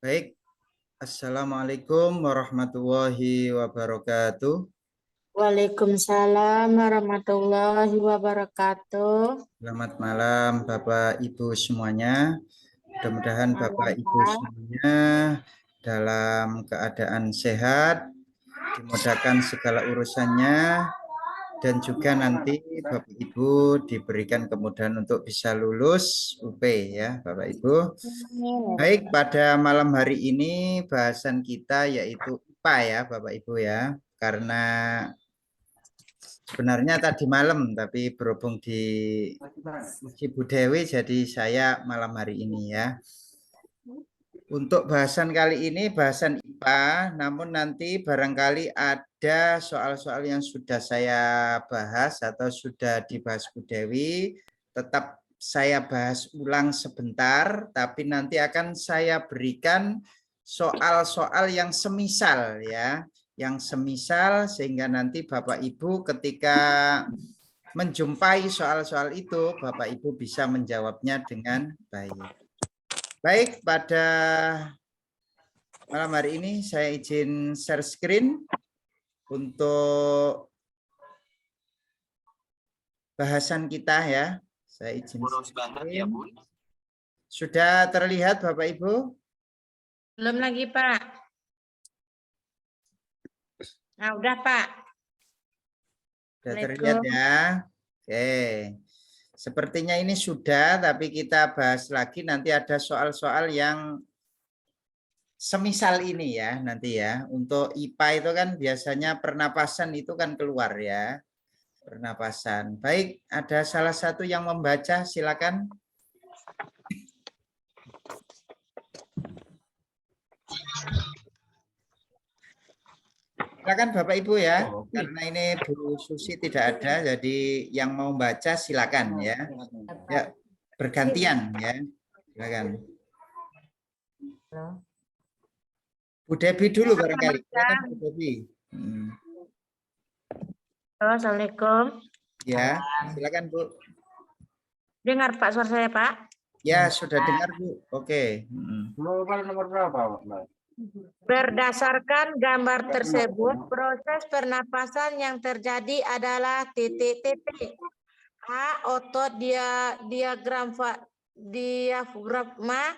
Baik, Assalamualaikum warahmatullahi wabarakatuh. Waalaikumsalam warahmatullahi wabarakatuh. Selamat malam Bapak Ibu semuanya. Mudah-mudahan Malam, Bapak Ibu Pak. semuanya dalam keadaan sehat, dimudahkan segala urusannya, dan juga nanti Bapak Ibu diberikan kemudahan untuk bisa lulus UP ya Bapak Ibu. Baik, pada malam hari ini bahasan kita yaitu IPA ya Bapak Ibu ya. Karena sebenarnya tadi malam tapi berhubung di Ibu Dewi jadi saya malam hari ini ya. Untuk bahasan kali ini bahasan IPA, namun nanti barangkali ada soal-soal yang sudah saya bahas atau sudah dibahas Bu Dewi, tetap saya bahas ulang sebentar, tapi nanti akan saya berikan soal-soal yang semisal ya, yang semisal sehingga nanti Bapak Ibu ketika menjumpai soal-soal itu, Bapak Ibu bisa menjawabnya dengan baik. Baik, pada malam hari ini saya izin share screen untuk bahasan kita ya. Saya izin screen. Sudah terlihat Bapak Ibu? Belum lagi, Pak. Nah, udah, Pak. Sudah terlihat ya? Oke. Sepertinya ini sudah, tapi kita bahas lagi nanti ada soal-soal yang semisal ini ya nanti ya. Untuk IPA itu kan biasanya pernapasan itu kan keluar ya. Pernapasan. Baik, ada salah satu yang membaca, silakan. Silakan Bapak Ibu ya, karena ini Bu Susi tidak ada, jadi yang mau baca silakan ya. Ya, bergantian ya. Silakan. Bu Devi dulu barangkali. Silakan Bu Devi. Halo, Assalamualaikum. Ya, silakan Bu. Dengar Pak suara saya, Pak? Ya, sudah dengar Bu. Oke. Nomor berapa, Mbak? Berdasarkan gambar tersebut, proses pernapasan yang terjadi adalah titik-titik. A. Otot diafragma,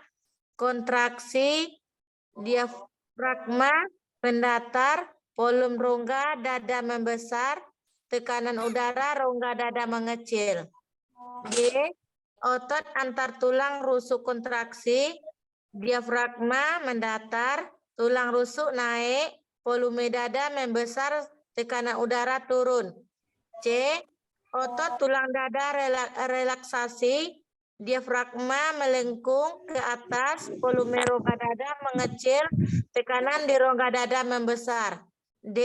kontraksi, diafragma, pendatar, volume rongga dada membesar, tekanan udara rongga dada mengecil. B. Otot antar tulang rusuk kontraksi, diafragma mendatar, tulang rusuk naik, volume dada membesar, tekanan udara turun. C. Otot tulang dada relaksasi, diafragma melengkung ke atas, volume rongga dada mengecil, tekanan di rongga dada membesar. D.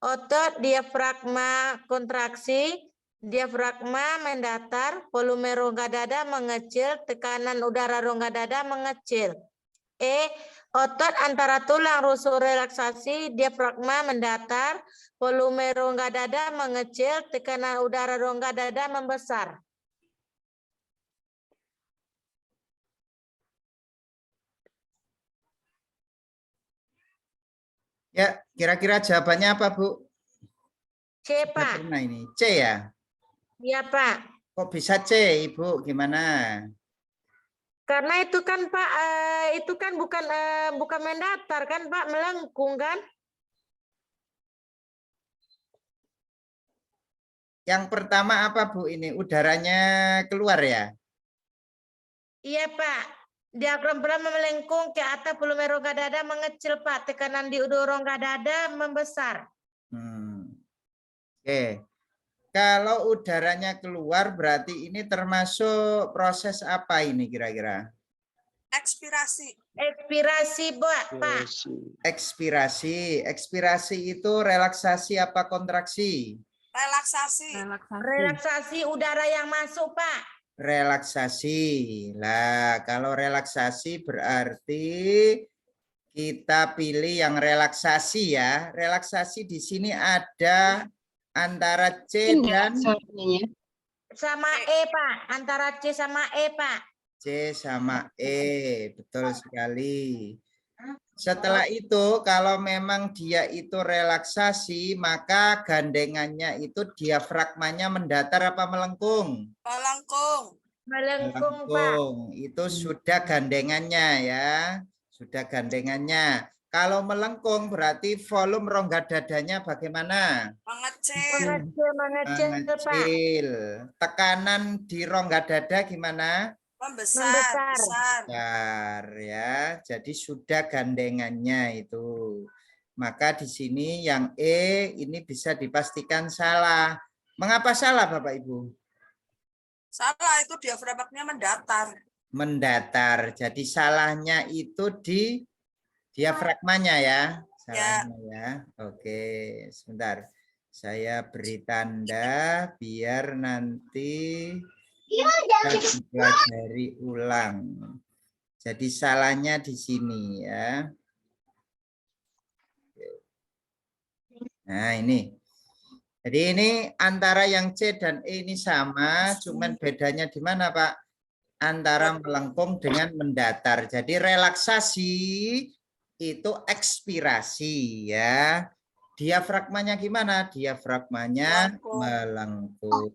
Otot diafragma kontraksi, diafragma mendatar, volume rongga dada mengecil, tekanan udara rongga dada mengecil. E. Otot antara tulang rusuk relaksasi, diafragma mendatar, volume rongga dada mengecil, tekanan udara rongga dada membesar. Ya, kira-kira jawabannya apa Bu? C, Sudah Pak. pernah ini. C ya? Iya, Pak. Kok bisa C, Ibu? Gimana? Karena itu kan Pak, itu kan bukan mendatar kan Pak, melengkung kan? Yang pertama apa Bu ini? Udaranya keluar ya? Iya Pak. Diafragma pertama melengkung ke atas, volume rongga dada mengecil Pak. Tekanan di rongga dada membesar. Oke. Kalau udaranya keluar berarti ini termasuk proses apa ini kira-kira? Ekspirasi. Ekspirasi Pak. Ekspirasi. Ekspirasi itu relaksasi apa kontraksi? Relaksasi. Relaksasi udara yang masuk Pak. Relaksasi. Nah, kalau relaksasi berarti kita pilih yang relaksasi ya. Relaksasi di sini ada antara C dan sama E Pak. Antara C sama E Pak. C sama E, betul sekali. Setelah itu kalau memang dia itu relaksasi, maka gandengannya itu diafragmanya mendatar apa melengkung? Melengkung. Melengkung, Pak. Melengkung. Itu sudah gandengannya ya. Sudah gandengannya. Kalau melengkung berarti volume rongga dadanya bagaimana? Mengecil. Mengecil, Pak. Mengecil. Tekanan di rongga dada gimana? Membesar. Membesar. Besar. Besar ya. Jadi sudah gandengannya itu. Maka di sini yang E ini bisa dipastikan salah. Mengapa salah Bapak Ibu? Salah, itu diafragmanya mendatar. Mendatar. Jadi salahnya itu di diafragmanya ya. Salahnya ya. Oke, sebentar. Saya beri tanda biar nanti kita dipelajari ulang. Jadi salahnya di sini ya. Nah ini. Jadi ini antara yang C dan E ini sama, cuman bedanya di mana Pak? Antara melengkung dengan mendatar. Jadi relaksasi itu ekspirasi ya. Diafragmanya gimana? Diafragmanya melengkung.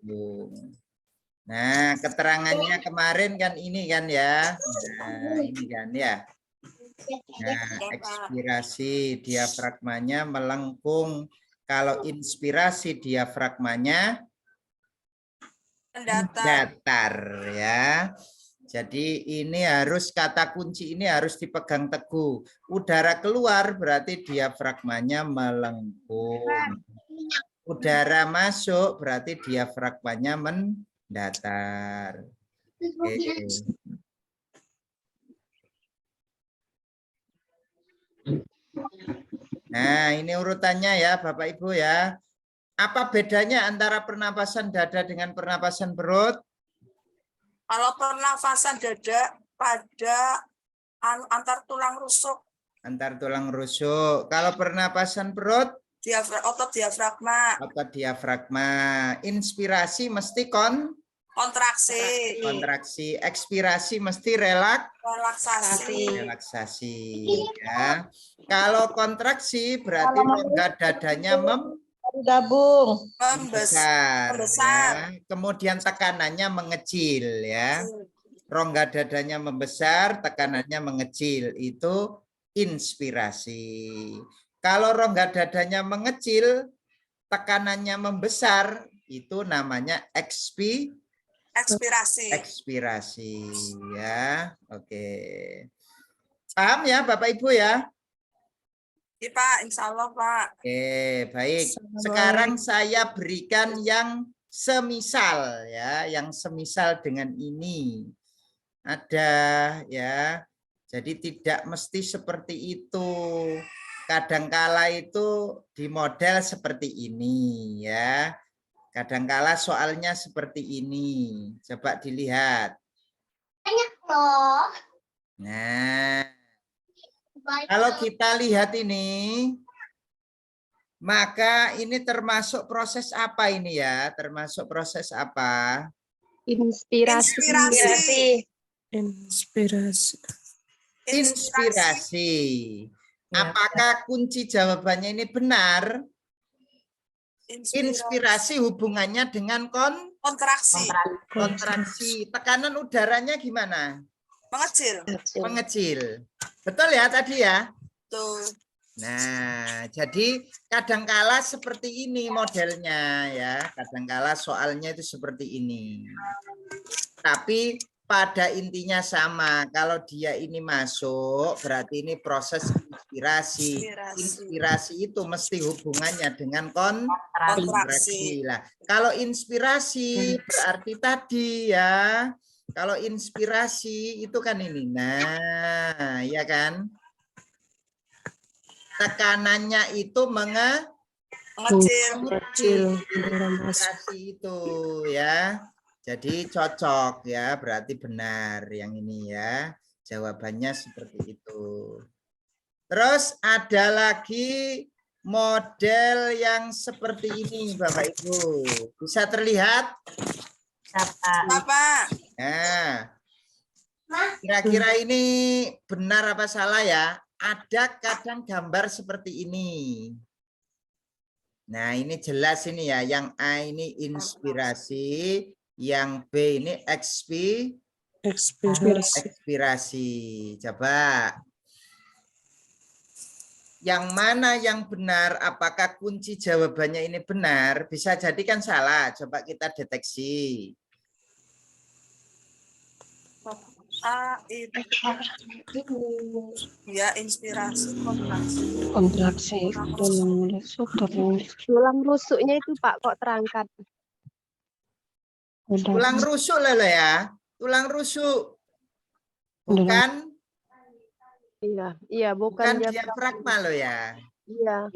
Nah, keterangannya kemarin kan ini kan ya. Nah, ini kan ya. Nah, ekspirasi diafragmanya melengkung. Kalau inspirasi diafragmanya datar ya. Jadi ini harus kata kunci ini harus dipegang teguh. Udara keluar berarti diafragmanya melengkung. Udara masuk berarti diafragmanya mendatar. Oke. Nah, ini urutannya ya Bapak Ibu ya. Apa bedanya antara pernapasan dada dengan pernapasan perut? Kalau pernafasan dada pada antar tulang rusuk. Antar tulang rusuk. Kalau pernapasan perut? Otot diafragma. Otot diafragma. Inspirasi mesti kontraksi. Kontraksi. Ekspirasi mesti relaksasi. Relaksasi. Ya. Kalau kontraksi berarti rongga dadanya Gabung. membesar. Ya. Kemudian tekanannya mengecil ya. Rongga dadanya membesar, tekanannya mengecil. Itu inspirasi. Kalau rongga dadanya mengecil, tekanannya membesar, itu namanya ekspirasi. Ekspirasi ya. Oke. Paham ya Bapak Ibu ya? Iya Pak, insya Allah Pak. Oke, baik. Sekarang saya berikan yang semisal ya, yang semisal dengan ini. Ada ya. Jadi tidak mesti seperti itu. Kadangkala itu di model seperti ini ya. Kadangkala soalnya seperti ini. Coba dilihat. Nah, kalau kita lihat ini, maka ini termasuk proses apa ini ya? Termasuk proses apa? Inspirasi. Inspirasi. Apakah kunci jawabannya ini benar? Inspirasi hubungannya dengan kontraksi. kontraksi. Tekanan udaranya gimana? Mengecil. Mengecil. Betul ya tadi ya? Betul. Nah, jadi kadangkala seperti ini modelnya ya. Kadangkala soalnya itu seperti ini. Tapi pada intinya sama. Kalau dia ini masuk, berarti ini proses inspirasi. Inspirasi itu mesti hubungannya dengan kontraksi. Lah, kalau inspirasi berarti tadi ya. Kalau inspirasi itu kan ini. Nah, ya kan? Tekanannya itu mengecil. Inspirasi itu ya. Jadi cocok ya, berarti benar yang ini ya. Jawabannya seperti itu. Terus ada lagi model yang seperti ini Bapak Ibu. Bisa terlihat? Bapak. Nah, Kira-kira ini benar apa salah ya? Ada kadang gambar seperti ini. Nah, ini jelas ini ya. Yang A ini inspirasi, yang B ini ekspirasi. Coba. Yang mana yang benar? Apakah kunci jawabannya ini benar? Bisa jadi kan salah. Coba kita deteksi. A itu ya inspirasi kontraksi. Kontraksi Tulang rusuknya itu Pak kok terangkat. Tulang rusuk lah ya. Tulang rusuk. Bukan Iya, bukan diafragma loh ya. Iya.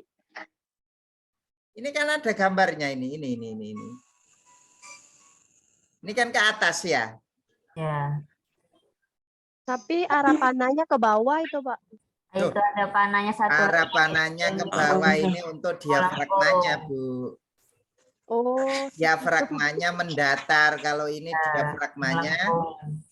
Ini kan ada gambarnya ini. Ini kan ke atas ya. Ya, Tapi arah panahnya ke bawah itu, Pak. Tuh. itu ada panahnya satu. Arah panahnya ke bawah ini untuk diafragmanya, Bu. Oh, Diafragmanya mendatar. Kalau ini diafragmanya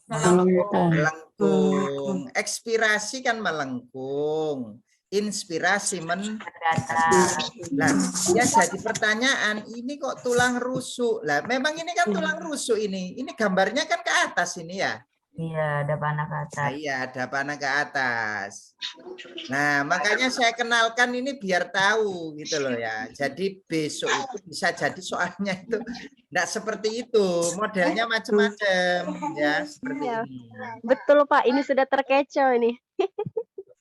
Melengkung. melengkung. Ekspirasi kan melengkung. Inspirasi Mendatar. Nah, ya jadi pertanyaan, ini kok tulang rusuk? Lah, memang ini kan tulang rusuk ini. Ini gambarnya kan ke atas ini ya. Iya, ada panah ke atas. Nah, iya, ada panah ke atas. Nah, makanya saya kenalkan ini biar tahu gitu loh ya. Jadi besok itu bisa jadi soalnya itu enggak seperti itu, modelnya macam-macam ya, seperti Iya. ini. betul Pak. Ini sudah terkecoh ini.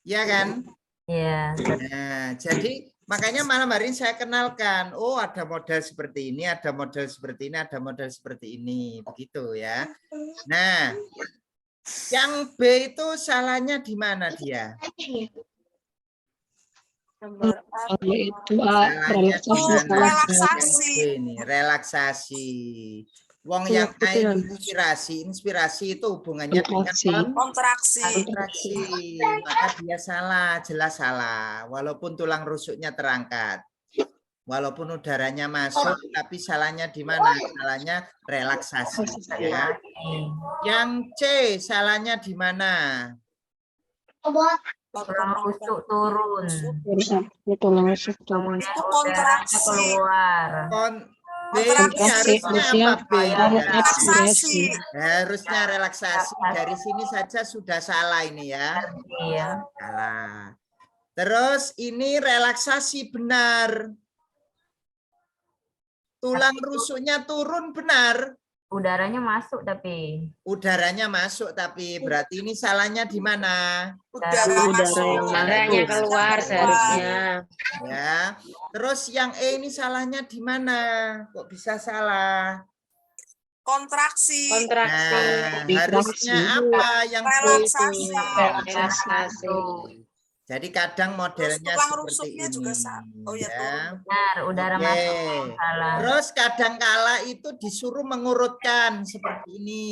Iya kan? Iya. Nah, jadi makanya malam hari ini saya kenalkan, oh ada model seperti ini, ada model seperti ini, ada model seperti ini, begitu ya. Nah, yang B itu salahnya di mana dia? Gambar A itu Salahnya di mana? relaksasi. Yang B ini, relaksasi. Wong yang A inspirasi, inspirasi itu hubungannya dengan kontraksi. kontraksi, maka dia salah, jelas salah. Walaupun tulang rusuknya terangkat, walaupun udaranya masuk, tapi salahnya di mana? Salahnya relaksasi. Ya. Yang C salahnya di mana? Tulang rusuk turun. tulang rusuk turun. Kemudian Itu udaranya kontraksi. keluar. B ini harusnya apa? B? Relaksasi. Harusnya relaksasi. Dari sini saja sudah salah ini ya. Iya. Salah. Terus ini relaksasi benar. Tulang rusuknya turun benar. Udaranya masuk tapi. Udaranya masuk tapi berarti ini salahnya di mana? Udara masuk. Udaranya keluar seharusnya. Ya. Terus yang E ini salahnya di mana? Kok bisa salah? Kontraksi. Nah, harusnya apa yang B itu? Relaksasi. Jadi kadang modelnya tulang seperti rusuknya ini. juga oh ya, ya. Benar, udara Oke. masuk. Salah. Terus kadang-kala itu disuruh mengurutkan seperti ini.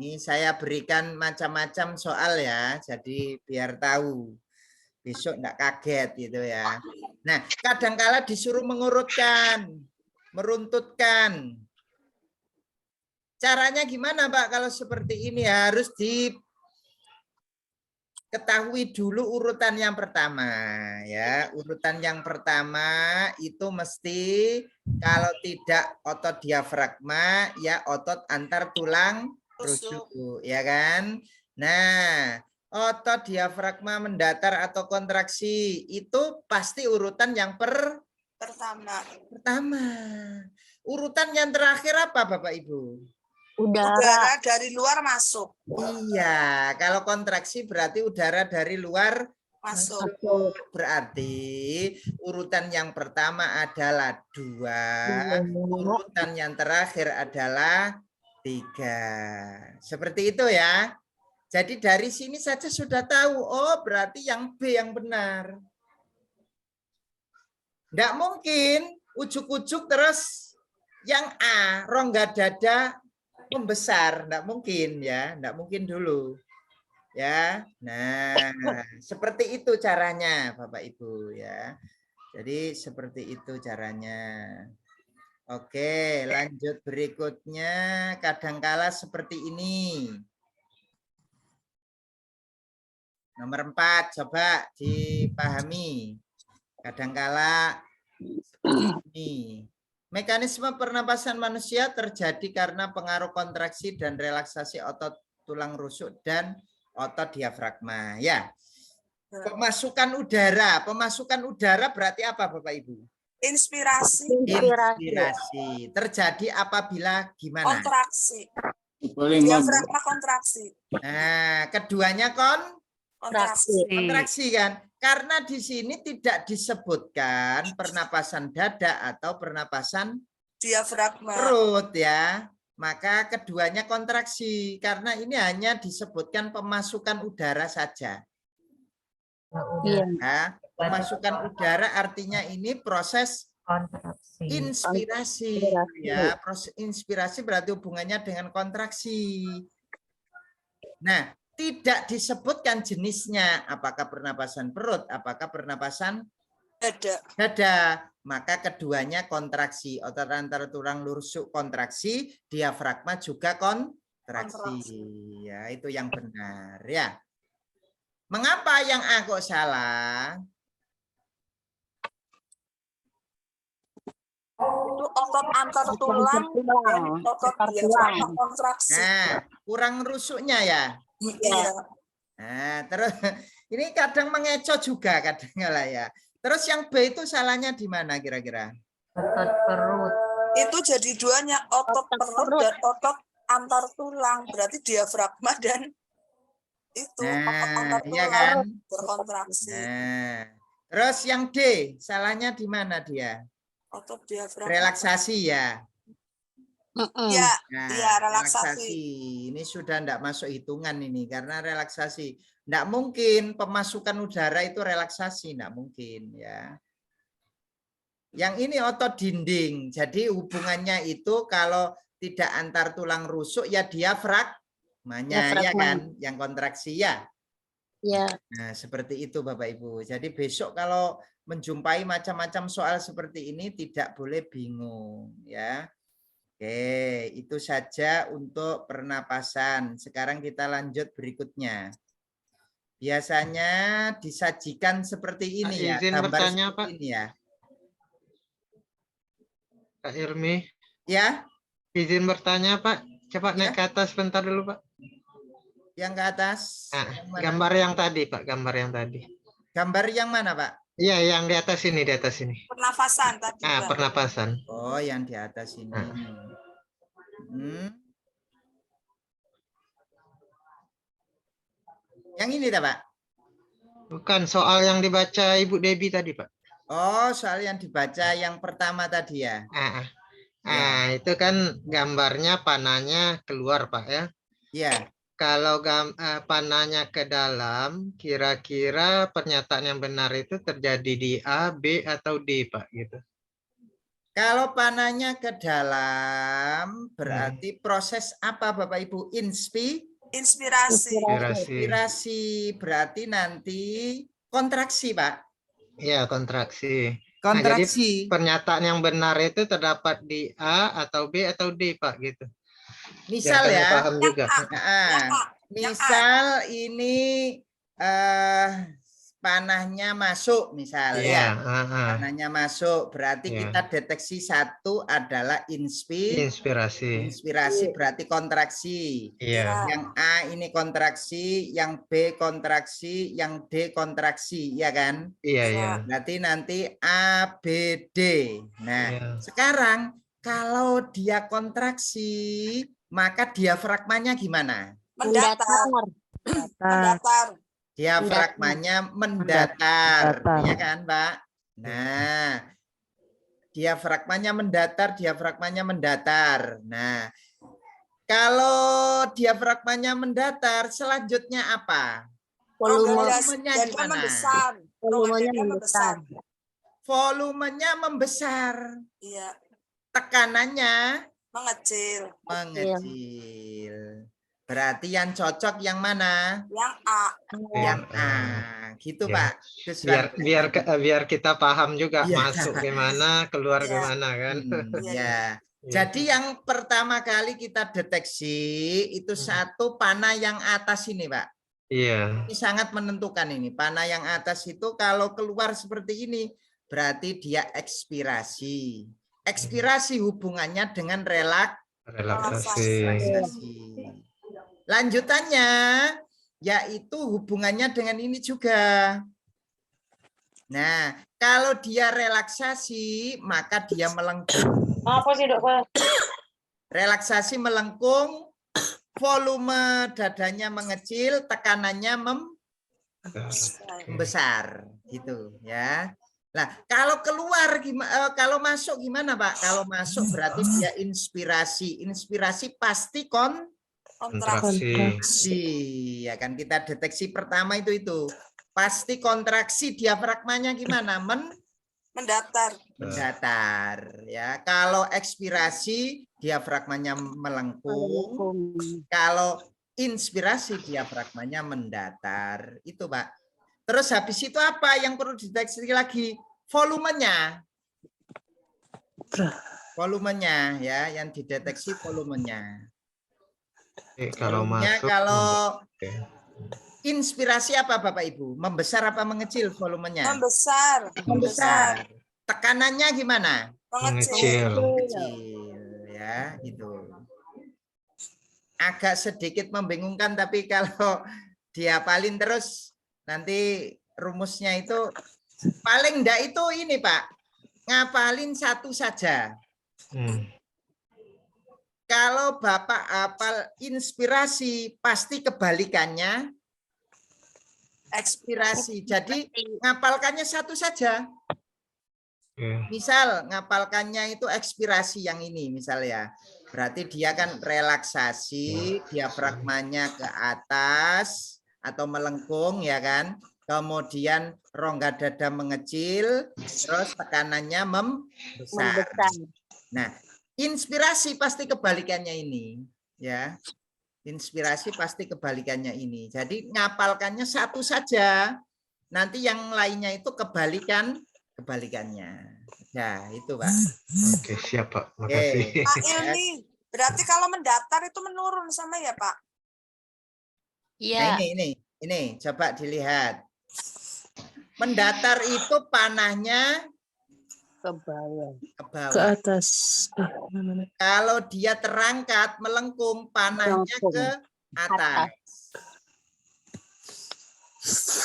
Ini saya berikan macam-macam soal ya, jadi biar tahu. Besok enggak kaget gitu ya. Nah, kadang-kala disuruh mengurutkan, meruntutkan. Caranya gimana, Pak? Kalau seperti ini harus ketahui dulu urutan yang pertama ya. Urutan yang pertama itu mesti kalau tidak otot diafragma ya otot antar tulang rusuk ya kan. Nah, otot diafragma mendatar atau kontraksi itu pasti urutan yang pertama. Urutan yang terakhir apa Bapak Ibu? Udara dari luar masuk. Iya, kalau kontraksi berarti udara dari luar Masuk. Berarti urutan yang pertama adalah 2, urutan yang terakhir adalah 3. Seperti itu ya. Jadi dari sini saja sudah tahu, oh berarti yang B yang benar. Enggak mungkin ujuk-ujuk terus yang A, rongga dada membesar, enggak mungkin ya, enggak mungkin dulu. Ya. Nah, seperti itu caranya Bapak Ibu ya. Jadi seperti itu caranya. Oke, lanjut berikutnya kadangkala seperti ini. Nomor 4, coba dipahami. Kadangkala seperti ini. Mekanisme pernapasan manusia terjadi karena pengaruh kontraksi dan relaksasi otot tulang rusuk dan otot diafragma. Ya. Pemasukan udara berarti apa Bapak Ibu? Inspirasi, Inspirasi. Terjadi apabila gimana? kontraksi. Boleh Diafragma kontraksi. Nah, keduanya Kontraksi. kontraksi kan? Karena di sini tidak disebutkan pernapasan dada atau pernapasan Diafragma. perut ya. Maka keduanya kontraksi karena ini hanya disebutkan pemasukan udara saja. Iya. Ya, pemasukan udara artinya ini proses Kontraksi. inspirasi ya. Proses inspirasi berarti hubungannya dengan kontraksi. Nah, tidak disebutkan jenisnya apakah pernapasan perut, apakah pernapasan dada, maka keduanya kontraksi. Otot antara tulang rusuk kontraksi, diafragma juga kontraksi. Ya, itu yang benar ya. Mengapa yang A kok salah? Itu otot antar tulang dan otot diafragma kontraksi. Nah, kurang rusuknya ya. Iya. Nah, terus ini kadang mengecoh juga kadang lah ya. Terus yang B itu salahnya di mana kira-kira? Otot perut. Itu jadi duanya otot perut dan otot antar tulang. Berarti diafragma dan itu otot antar Iya tulang kan? berkontraksi. Nah, terus yang D salahnya di mana dia? Otot diafragma. Relaksasi ya. Ya, Nah, iya relaksasi. Ini sudah tidak masuk hitungan ini karena relaksasi. Tidak mungkin pemasukan udara itu relaksasi, tidak mungkin ya. Yang ini otot dinding. Jadi hubungannya itu kalau tidak antar tulang rusuk ya diafragmanya ya kan, yang kontraksi ya. Iya. Nah, seperti itu Bapak Ibu. Jadi besok kalau menjumpai macam-macam soal seperti ini tidak boleh bingung ya. Oke, itu saja untuk pernapasan. Sekarang kita lanjut berikutnya. Biasanya disajikan seperti ini ya, Izin gambar bertanya, seperti Pak. ini ya. Kak Irmi, Ya, izin bertanya Pak. Coba naik ke atas sebentar dulu Pak. yang ke atas. Nah, Yang mana? gambar yang tadi Pak, gambar yang tadi. Gambar yang mana Pak? Iya, yang di atas ini, di atas ini. Pernafasan tadi. Ah, Bang. pernapasan. Oh, yang di atas ini. Yang ini tak Pak? Bukan soal yang dibaca Ibu Debbie tadi Pak. Oh, soal yang dibaca yang pertama tadi ya. Itu kan gambarnya panahnya keluar Pak ya. Iya. Kalau panahnya ke dalam, kira-kira pernyataan yang benar itu terjadi di A, B, atau D Pak gitu. Kalau panahnya ke dalam, berarti proses apa Bapak Ibu? Inspirasi. Inspirasi berarti nanti kontraksi Pak. Iya, kontraksi. Kontraksi. Nah, jadi pernyataan yang benar itu terdapat di A atau B atau D Pak gitu. Misal biar kami ya. paham juga. Misal ini panahnya masuk misal ya. Panahnya masuk berarti kita deteksi satu adalah inspirasi. Inspirasi berarti kontraksi. Yang A ini kontraksi, yang B kontraksi, yang D kontraksi, ya kan? Iya. Berarti nanti A, B, D. Nah, sekarang kalau dia kontraksi, maka diafragmanya gimana? Mendatar. Diafragmanya mendatar, ya kan, Pak? Nah, diafragmanya mendatar. Nah, kalau diafragmanya mendatar, selanjutnya apa? Volumenya gimana? Volumenya membesar. Iya. Tekanannya mengecil. Berarti yang cocok yang mana? Yang A. Yang A, gitu Pak. Biar kita paham juga masuk gimana, keluar gimana kan. Jadi yang pertama kali kita deteksi itu satu panah yang atas ini Pak. Iya. Ini sangat menentukan ini. Panah yang atas itu kalau keluar seperti ini berarti dia ekspirasi. Ekspirasi hubungannya dengan Relaksasi. relaksasi. Lanjutannya yaitu hubungannya dengan ini juga. Nah, kalau dia relaksasi maka dia melengkung. Apa sih, Dok? Relaksasi melengkung, volume dadanya mengecil, tekanannya membesar, gitu ya. Nah, kalau keluar gimana? Kalau masuk gimana, Pak? Kalau masuk berarti dia inspirasi. Inspirasi pasti kontraksi, ya kan? Kita deteksi pertama itu. Pasti kontraksi, diafragmanya gimana? Mendatar. Mendatar, ya. Kalau ekspirasi, diafragmanya melengkung. Kalau inspirasi, diafragmanya mendatar. Itu, Pak. Terus habis itu apa yang perlu dideteksi lagi? Volumenya. Volumenya ya, yang dideteksi volumenya. Kalau Volumenya masuk. kalau inspirasi apa Bapak Ibu? Membesar apa mengecil volumenya? Membesar. Tekanannya gimana? Mengecil. Kecil ya, gitu. Agak sedikit membingungkan tapi kalau dihafalin terus nanti rumusnya itu paling enggak itu ini Pak, ngapalin satu saja. Kalau Bapak hafal inspirasi pasti kebalikannya ekspirasi. Jadi ngapalkannya satu saja. Misal ngapalkannya itu ekspirasi yang ini misalnya. Berarti dia kan relaksasi, diafragmanya ke atas atau melengkung ya kan. Kemudian rongga dada mengecil, terus tekanannya membesar. Nah, inspirasi pasti kebalikannya ini, ya. Inspirasi pasti kebalikannya ini. Jadi ngapalkannya satu saja. Nanti yang lainnya itu kebalikannya. Ya, itu Pak. Oke, siap Pak. Makasih. Pak Ilmi, berarti kalau mendatar itu menurun sama ya Pak? Nah, ini coba dilihat. Mendatar itu panahnya Ke bawah. ke atas. Kalau dia terangkat melengkung, panahnya ke atas.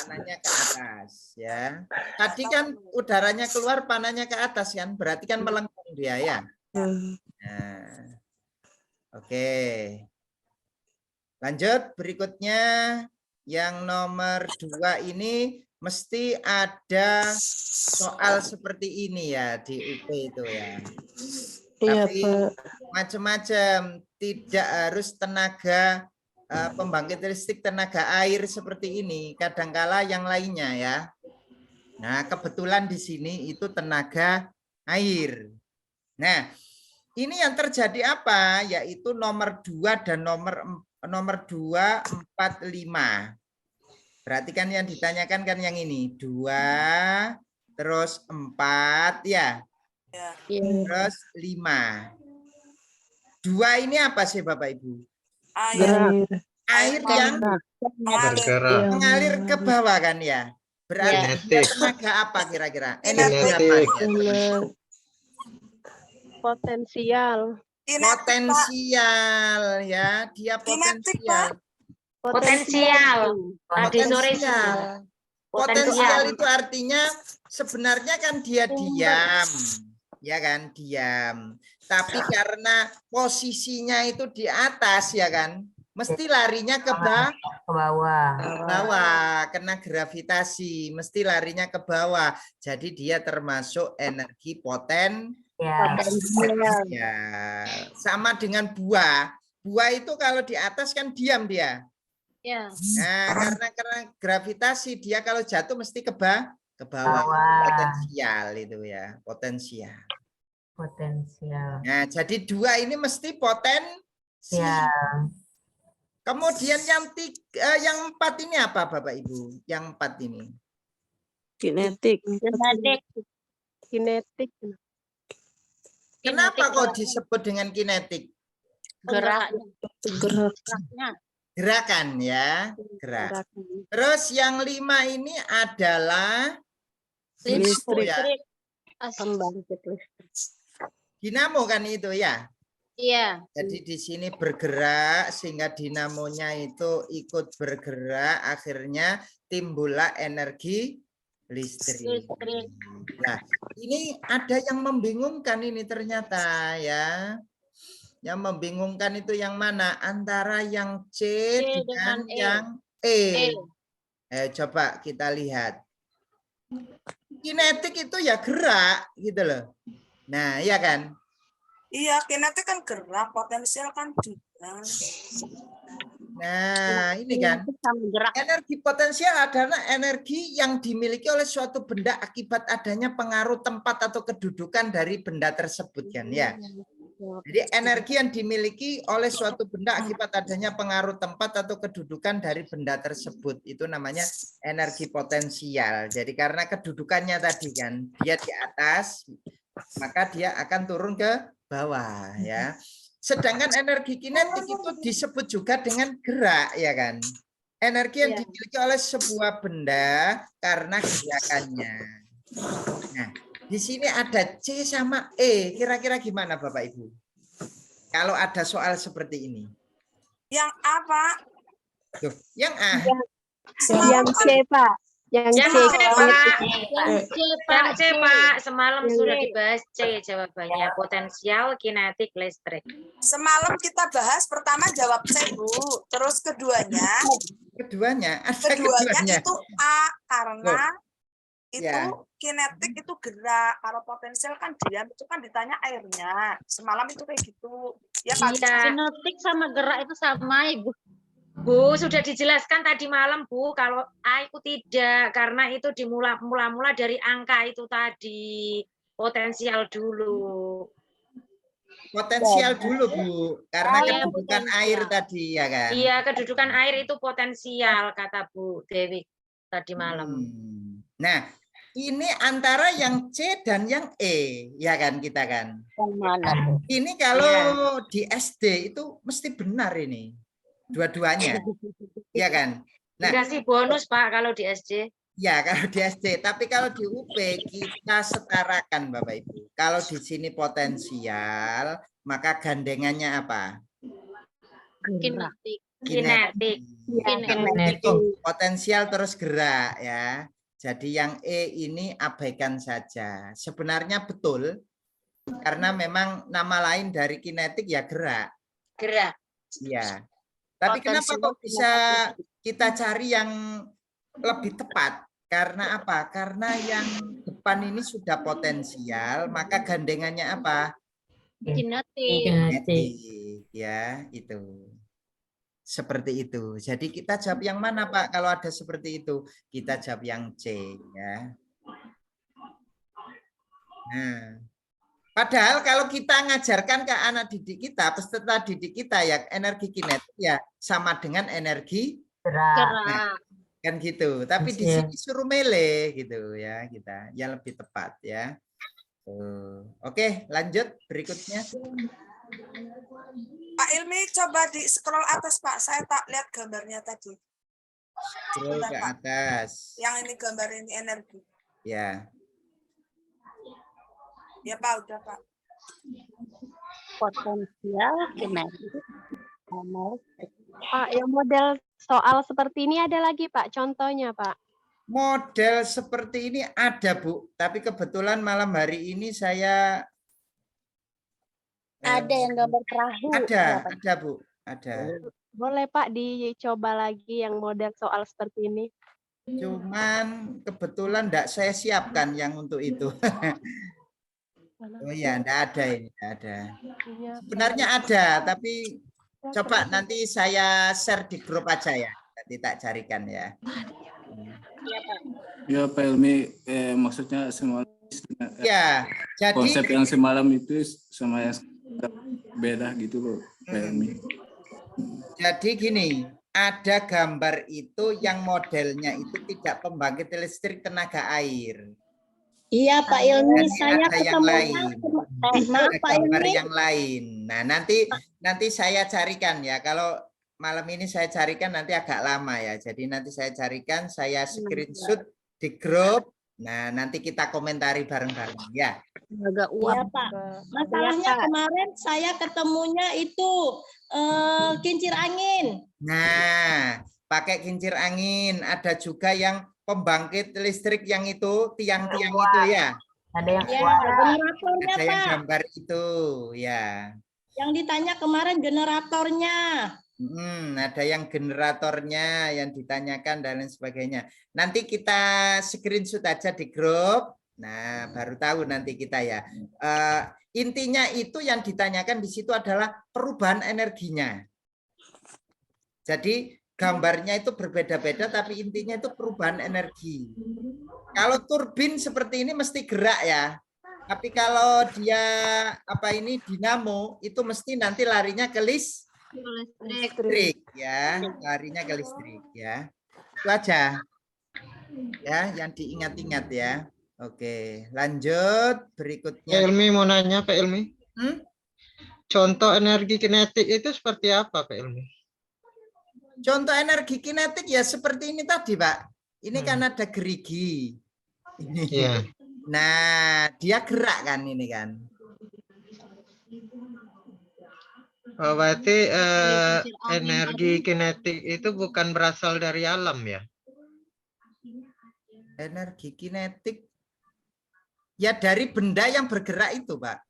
Panahnya ke atas ya. Tadi kan udaranya keluar, panahnya ke atas kan, berarti kan melengkung dia ya. Nah. Oke. Lanjut berikutnya yang nomor 2 ini mesti ada soal seperti ini ya di UP itu ya. Tapi macam-macam, tidak harus tenaga pembangkit listrik tenaga air seperti ini, kadangkala yang lainnya ya. Nah, kebetulan di sini itu tenaga air. Nah, ini yang terjadi apa? Yaitu nomor 2 dan nomor 2, 4, 5. Berarti kan yang ditanyakan kan yang ini 2 terus 4 ya. Terus 5. 2 ini apa sih Bapak Ibu? Air yang mengalir ke bawah kan ya. Berarti tenaga apa kira-kira? Energi apa? Potensial. Potensial ya, dia potensial. Potensial. Tadi sore Potensial itu artinya sebenarnya kan dia diam, ya kan, diam. Tapi karena posisinya itu di atas ya kan, mesti larinya ke bawah. Kena gravitasi, mesti larinya ke bawah. Jadi dia termasuk energi potensial. Sama dengan buah. Buah itu kalau di atas kan diam dia. Nah, karena gravitasi dia kalau jatuh mesti ke bawah. Potensial itu ya, potensial. Nah, jadi 2 ini mesti potensial. Kemudian yang 4 ini apa Bapak Ibu? Yang 4 ini? Kinetik. Kenapa kok disebut dengan kinetik? Geraknya. Gerakan ya, gerak. Gerakan. Terus yang 5 ini adalah dinamo ya. Pembangkit listrik. Dinamo kan itu ya. Iya. Jadi di sini bergerak sehingga dinamonya itu ikut bergerak, akhirnya timbullah energi listrik. Nah, ini ada yang membingungkan ini ternyata ya. Yang membingungkan itu yang mana? Antara yang C dengan yang E. Coba kita lihat. Kinetik itu ya gerak gitu loh. Nah, iya kan? Iya, kinetik kan gerak, potensial kan juga. Nah, ini kan. Energi potensial adalah energi yang dimiliki oleh suatu benda akibat adanya pengaruh tempat atau kedudukan dari benda tersebut kan ya. Jadi energi yang dimiliki oleh suatu benda akibat adanya pengaruh tempat atau kedudukan dari benda tersebut itu namanya energi potensial. Jadi karena kedudukannya tadi kan dia di atas, maka dia akan turun ke bawah ya. Sedangkan energi kinetik itu disebut juga dengan gerak ya kan. Energi yang dimiliki oleh sebuah benda karena gerakannya. Nah, di sini ada C sama E. Kira-kira gimana Bapak Ibu? Kalau ada soal seperti ini. Yang apa? Tuh, yang A. Yang C, Pak. Yang C, Pak. Yang C, Pak. Semalam Yang sudah C. dibahas C jawabannya. Potensial, kinetik, listrik. Semalam kita bahas pertama jawab C, Bu. Terus Keduanya, ada keduanya itu A karena itu Ya. kinetik itu gerak. Kalau potensial kan diam, itu kan ditanya airnya. Semalam itu kayak gitu. Ya Pak. Iya. Kinetik sama gerak itu sama, Ibu. Bu, sudah dijelaskan tadi malam, Bu, kalau A itu tidak, karena itu dimula-mula dari angka itu tadi, potensial dulu. Potensial dulu Bu, karena Oh, ya, kedudukan potensial. air tadi ya kan. Iya, kedudukan air itu potensial, kata Bu Dewi tadi malam. Nah, ini antara yang C dan yang E, ya kan kita kan. Yang mana tuh? Ini kalau di SD itu mesti benar ini, dua-duanya, ya kan. Nah, Dikasih bonus Pak kalau di SD. ya kalau di SD, tapi kalau di UP kita setarakan Bapak Ibu. Kalau di sini potensial, maka gandengannya apa? Kinetik. Kinetik. Itu potensial terus gerak ya. Jadi yang E ini abaikan saja. Sebenarnya betul karena memang nama lain dari kinetik ya gerak. Gerak. Iya. Tapi kenapa kok bisa kita cari yang lebih tepat? Karena apa? Karena yang depan ini sudah potensial, maka gandengannya apa? Kinetik. Kinetik. Ya, itu. Seperti itu. Jadi kita jawab yang mana Pak? Kalau ada seperti itu, kita jawab yang C ya. Nah, padahal kalau kita ngajarkan ke anak didik kita, peserta didik kita ya energi kinetik ya sama dengan energi Gerak. kan gitu. Tapi di sini suruh mele gitu ya kita, yang lebih tepat ya. Oke, lanjut berikutnya. Pak Ilmi coba di scroll atas Pak. Saya tak lihat gambarnya tadi. Scroll ke Pak. atas. Yang ini gambar ini energi. Ya. Ya Pak, udah Pak. Potensial, kinetik, sama listrik. Pak, yang model soal seperti ini ada lagi Pak, contohnya Pak. Model seperti ini ada Bu, tapi kebetulan malam hari ini saya Ada yang gambar perahu. ada Bu, ada. Boleh Pak dicoba lagi yang model soal seperti ini. Cuman kebetulan enggak saya siapkan yang untuk itu. Oh iya, enggak ada ini, enggak ada. Sebenarnya ada, tapi coba nanti saya share di grup aja ya. Nanti tak carikan ya. Ya Pak Ilmi, maksudnya semua Ya, jadi konsep yang semalam itu sama yang beda gitu loh Pak Ilmi. Jadi gini, ada gambar itu yang modelnya itu tidak pembangkit listrik tenaga air. Iya Pak Ilmi, Dan saya ada yang ketemu. lain. Maaf Ada Pak gambar Ilmi. yang lain. Nah, nanti saya carikan ya. Kalau malam ini saya carikan nanti agak lama ya. Jadi nanti saya carikan, saya screenshot di grup. Nah, nanti kita komentari bareng-bareng ya. Agak Iya, uap. Pak. Masalahnya Iya, Pak. kemarin saya ketemunya itu kincir angin. Nah, pakai kincir angin. Ada juga yang pembangkit listrik yang itu, tiang-tiang itu ya. Ada yang Iya. generatornya, Ada yang Pak. gambar itu ya. Yang ditanya kemarin generatornya. Ada yang generatornya yang ditanyakan dan lain sebagainya. Nanti kita screenshot aja di grup. Nah, baru tahu nanti kita ya. Intinya itu yang ditanyakan di situ adalah perubahan energinya. Jadi gambarnya itu berbeda-beda, tapi intinya itu perubahan energi. Kalau turbin seperti ini mesti gerak ya. Tapi kalau dia dinamo itu mesti nanti larinya ke listrik ya, larinya ke listrik ya. Itu aja ya yang diingat-ingat ya. Oke, lanjut berikutnya. Pak Ilmi mau nanya, Pak Ilmi. Contoh energi kinetik itu seperti apa, Pak Ilmi? Contoh energi kinetik ya seperti ini tadi, Pak. Ini kan ada gerigi. Ini. Iya. Nah, dia gerak kan ini kan. Oh, berarti energi kinetik itu bukan berasal dari alam ya? Energi kinetik ya dari benda yang bergerak itu, Pak.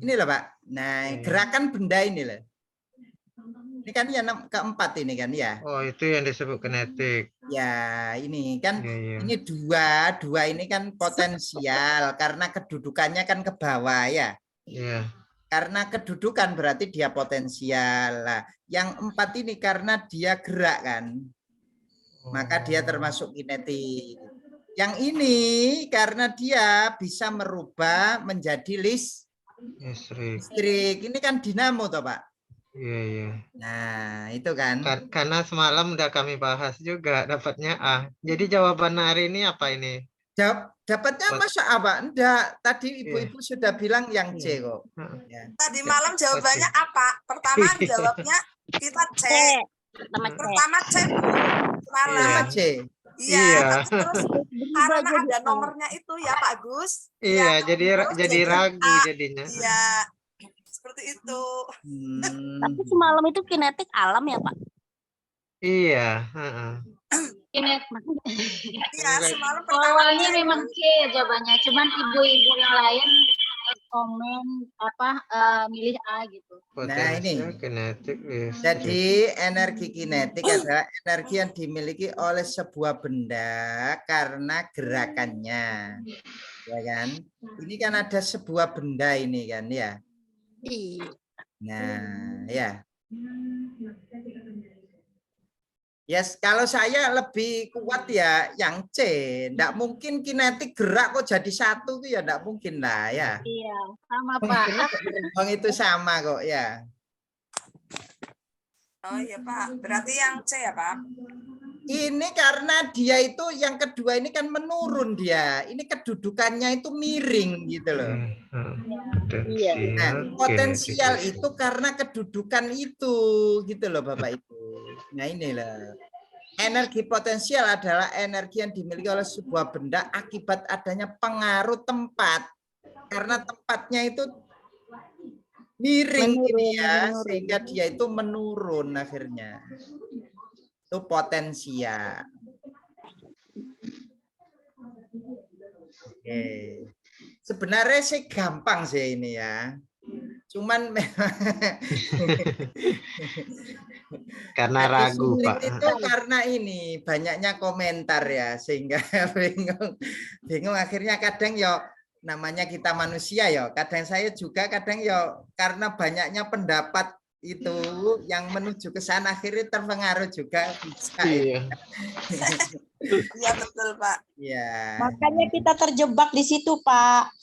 Ini loh, Pak. Nah, gerakan benda ini loh. Ini kan yang keempat ini kan ya. Oh, itu yang disebut kinetik. Ya, ini kan Iya. ini dua ini kan potensial karena kedudukannya kan ke bawah ya. Iya. Karena kedudukan berarti dia potensial. Lah, yang empat ini karena dia gerak kan. Maka dia termasuk kinetik. Yang ini karena dia bisa merubah menjadi listrik. Ini kan dinamo toh, Pak. Iya, iya. Nah, itu kan. Karena semalam udah kami bahas juga, dapatnya A. Jadi jawaban hari ini apa ini? Dapatnya masa apa? Enggak, tadi ibu-ibu sudah bilang yang C kok. Ya. Tadi malam jawabannya apa? Pertama jawabnya kita C. Pertama C. Pertama C. Iya, terus karena ada nomornya itu ya Pak Gus. Iya, ya, jadi ragu jadinya. Iya, seperti itu. Tapi semalam itu kinetik alam ya, Pak? Iya. Iya, semalam awalnya memang C jawabannya, cuman ibu-ibu yang lain komen milih A gitu. Nah ini, kinetik, jadi energi kinetik adalah energi yang dimiliki oleh sebuah benda karena gerakannya, ya kan? Ini kan ada sebuah benda ini kan ya. Nah ya. Yes, kalau saya lebih kuat ya yang C. Nggak mungkin kinetik gerak kok jadi satu tuh ya nggak mungkin lah ya. Iya, sama Pak. Bang itu sama kok ya. Oh iya Pak, berarti yang C ya Pak? Ini karena dia itu yang kedua ini kan menurun dia. Ini kedudukannya itu miring gitu loh. Nah, potensial itu karena kedudukan itu gitu loh Bapak Ibu. Nah inilah. Energi potensial adalah energi yang dimiliki oleh sebuah benda akibat adanya pengaruh tempat. Karena tempatnya itu miring ini ya, sehingga dia itu menurun akhirnya. Itu potensial. Oke. Sebenarnya sih gampang sih ini ya. Cuman karena ragu Pak. Itu karena ini banyaknya komentar ya sehingga bingung akhirnya kadang ya namanya kita manusia ya. Kadang saya juga kadang ya karena banyaknya pendapat itu yang menuju ke sana akhirnya terpengaruh juga bisa. Iya. Iya betul Pak. Ya. Makanya kita terjebak di situ Pak.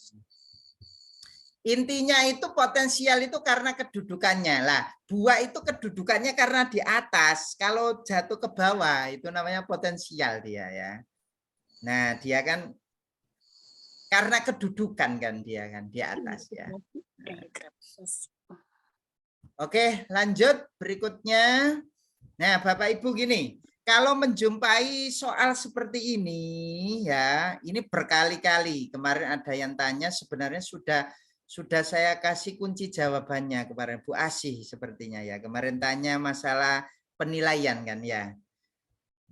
Intinya itu potensial itu karena kedudukannya lah. Buah itu kedudukannya karena di atas. Kalau jatuh ke bawah itu namanya potensial dia ya. Nah dia kan karena kedudukan kan dia kan di atas ya. Oke, lanjut berikutnya. Nah, Bapak Ibu gini, kalau menjumpai soal seperti ini ya, ini berkali-kali. Kemarin ada yang tanya, sebenarnya sudah saya kasih kunci jawabannya kemarin, Bu Asih sepertinya ya. Kemarin tanya masalah penilaian kan ya.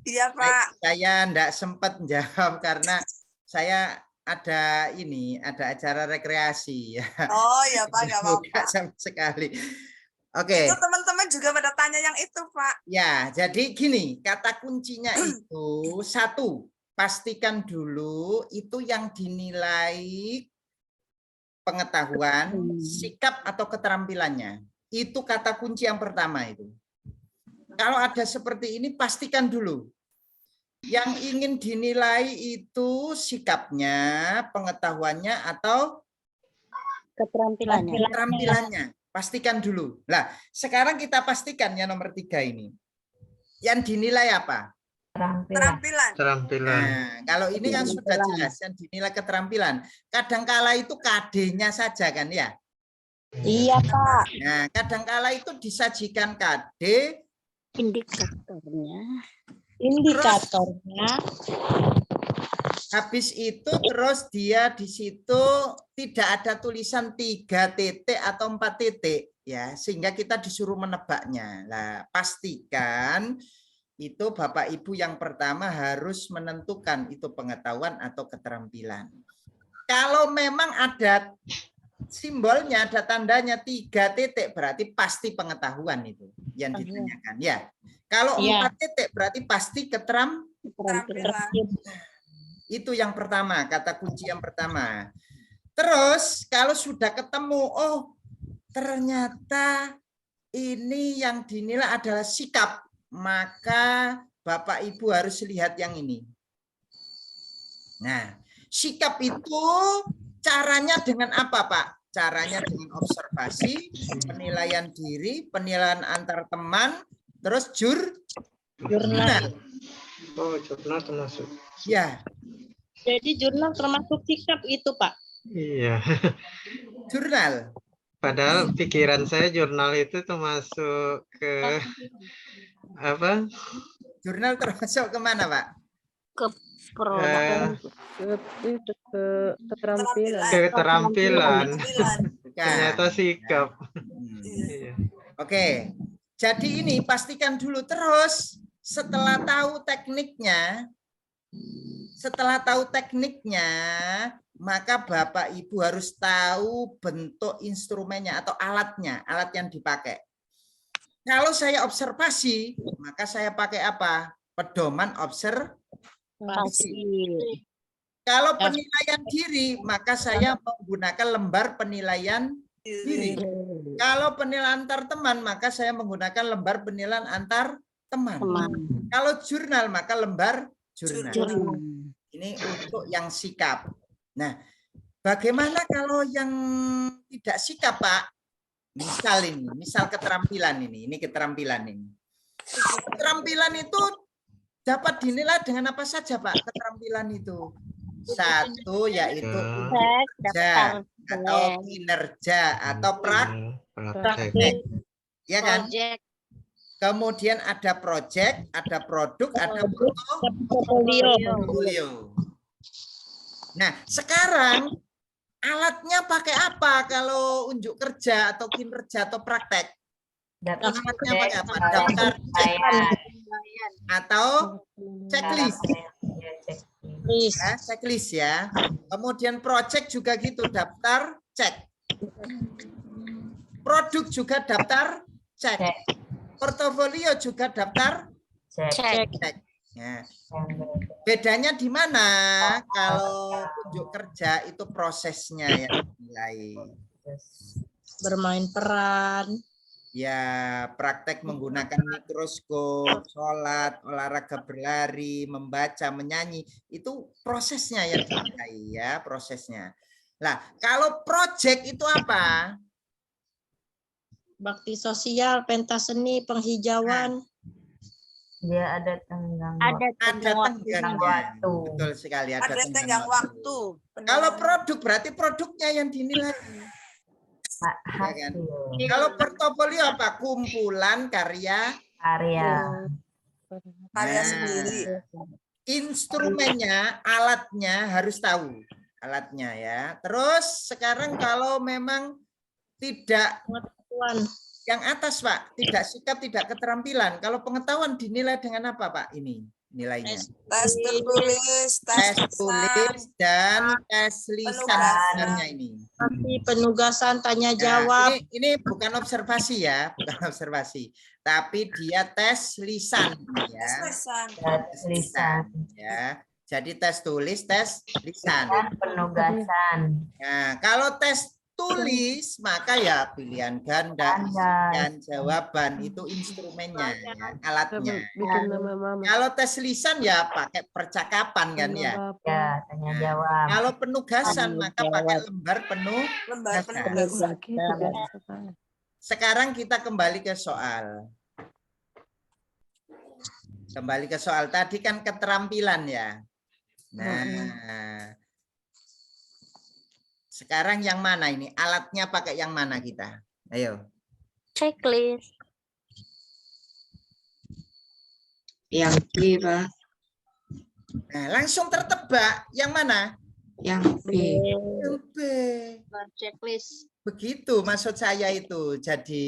Iya, Pak. Saya enggak sempat jawab karena saya ada acara rekreasi ya. Oh ya Pak, nggak apa-apa. Sama sekali. Oke. Itu teman-teman juga pada tanya yang itu, Pak. Ya, jadi gini, kata kuncinya itu satu, pastikan dulu itu yang dinilai pengetahuan, sikap atau keterampilannya. Itu kata kunci yang pertama itu. Kalau ada seperti ini, pastikan dulu. Yang ingin dinilai itu sikapnya, pengetahuannya, atau keterampilannya. Pastikan dulu. Nah, sekarang kita pastikan ya nomor 3 ini. Yang dinilai apa? Keterampilan. Nah, kalau ini kan sudah jelas, yang dinilai keterampilan. Kadangkala itu KD-nya saja kan ya? Iya, Pak. Nah, kadangkala itu disajikan KD, Indikatornya. habis itu terus dia di situ tidak ada tulisan 3 titik atau 4 titik ya, sehingga kita disuruh menebaknya. Nah, pastikan itu Bapak Ibu yang pertama harus menentukan itu pengetahuan atau keterampilan. Kalau memang ada simbolnya, ada tandanya 3 titik, berarti pasti pengetahuan itu yang ditanyakan ya. Kalau 4 titik berarti pasti Keterampilan. itu yang pertama, kata kunci yang pertama. Terus kalau sudah ketemu, oh ternyata ini yang dinilai adalah sikap, maka Bapak Ibu harus lihat yang ini. Nah, sikap itu caranya dengan apa, Pak? Caranya dengan observasi, penilaian diri, penilaian antar teman, terus jurnal. Oh, jurnal termasuk. Ya. Jadi jurnal termasuk sikap itu, Pak? Iya. Jurnal. Padahal pikiran saya jurnal itu termasuk ke apa? Jurnal termasuk kemana, Pak? Ke Keterampilan. Bukan. Ternyata sikap. Iya. Oke. Jadi ini pastikan dulu, terus setelah tahu tekniknya, maka Bapak Ibu harus tahu bentuk instrumennya atau alatnya, alat yang dipakai. Kalau saya observasi, maka saya pakai apa? Pedoman observasi. Kalau penilaian diri, maka saya menggunakan lembar penilaian diri. Kalau penilaian antar teman, maka saya menggunakan lembar penilaian antar teman. Kalau jurnal, maka lembar jurnal. Ini untuk yang sikap. Nah, bagaimana kalau yang tidak sikap, Pak? Misal keterampilan ini keterampilan ini. Keterampilan itu dapat dinilai dengan apa saja, Pak? Keterampilan itu. Satu yaitu kerja atau kinerja atau praktek. Ya kan? Kemudian ada project, ada produk, ada portfolio. Nah, sekarang alatnya pakai apa kalau unjuk kerja atau kinerja atau praktek? Alatnya pakai apa? Daftar cek atau checklist. Ya, checklist ya. Kemudian project juga gitu, daftar cek. Produk juga daftar cek. Portofolio juga daftar cek. Ya. Bedanya di mana? Kalau unjuk kerja itu prosesnya yang dinilai. Bermain peran. Ya, praktek menggunakan mikroskop, sholat, olahraga berlari, membaca, menyanyi, itu prosesnya yang dinilai ya, prosesnya. Nah, kalau project itu apa? Bakti sosial, pentas seni, penghijauan. Dia ada tenggang waktu. Betul sekali, ada tenggang waktu. Kalau produk berarti produknya yang dinilai. Ya kan? Hasil. Kalau portofolio apa? Kumpulan karya. Karya. Karya Nah, sendiri. instrumennya, alatnya harus tahu. Alatnya ya. Terus sekarang kalau memang tidak yang atas Pak, tidak sikap, tidak keterampilan. Kalau pengetahuan dinilai dengan apa Pak ini nilainya? Tes tertulis, tes Tes tulis dan tes lisan sebenarnya ini. Nanti penugasan tanya Nah, jawab. ini bukan observasi ya, bukan observasi, tapi dia tes lisan ya. lisan. Tes lisan ya. Jadi tes tulis, tes lisan. Dan penugasan. Nah, kalau tes tulis maka ya pilihan ganda, dan jawaban itu instrumennya, ya, alatnya. Kalau tes lisan ya pakai percakapan kan ya. Ya, tanya jawab. Kalau penugasan maka pakai lembar penuh. Lembar Sekarang kita kembali ke soal. Kembali ke soal tadi kan keterampilan ya. Nah, sekarang yang mana ini? Alatnya pakai yang mana kita? Ayo. Checklist. Yang B, Pak. Nah, langsung tertebak. Yang mana? Yang B. Yang B. Checklist. Begitu maksud saya itu. Jadi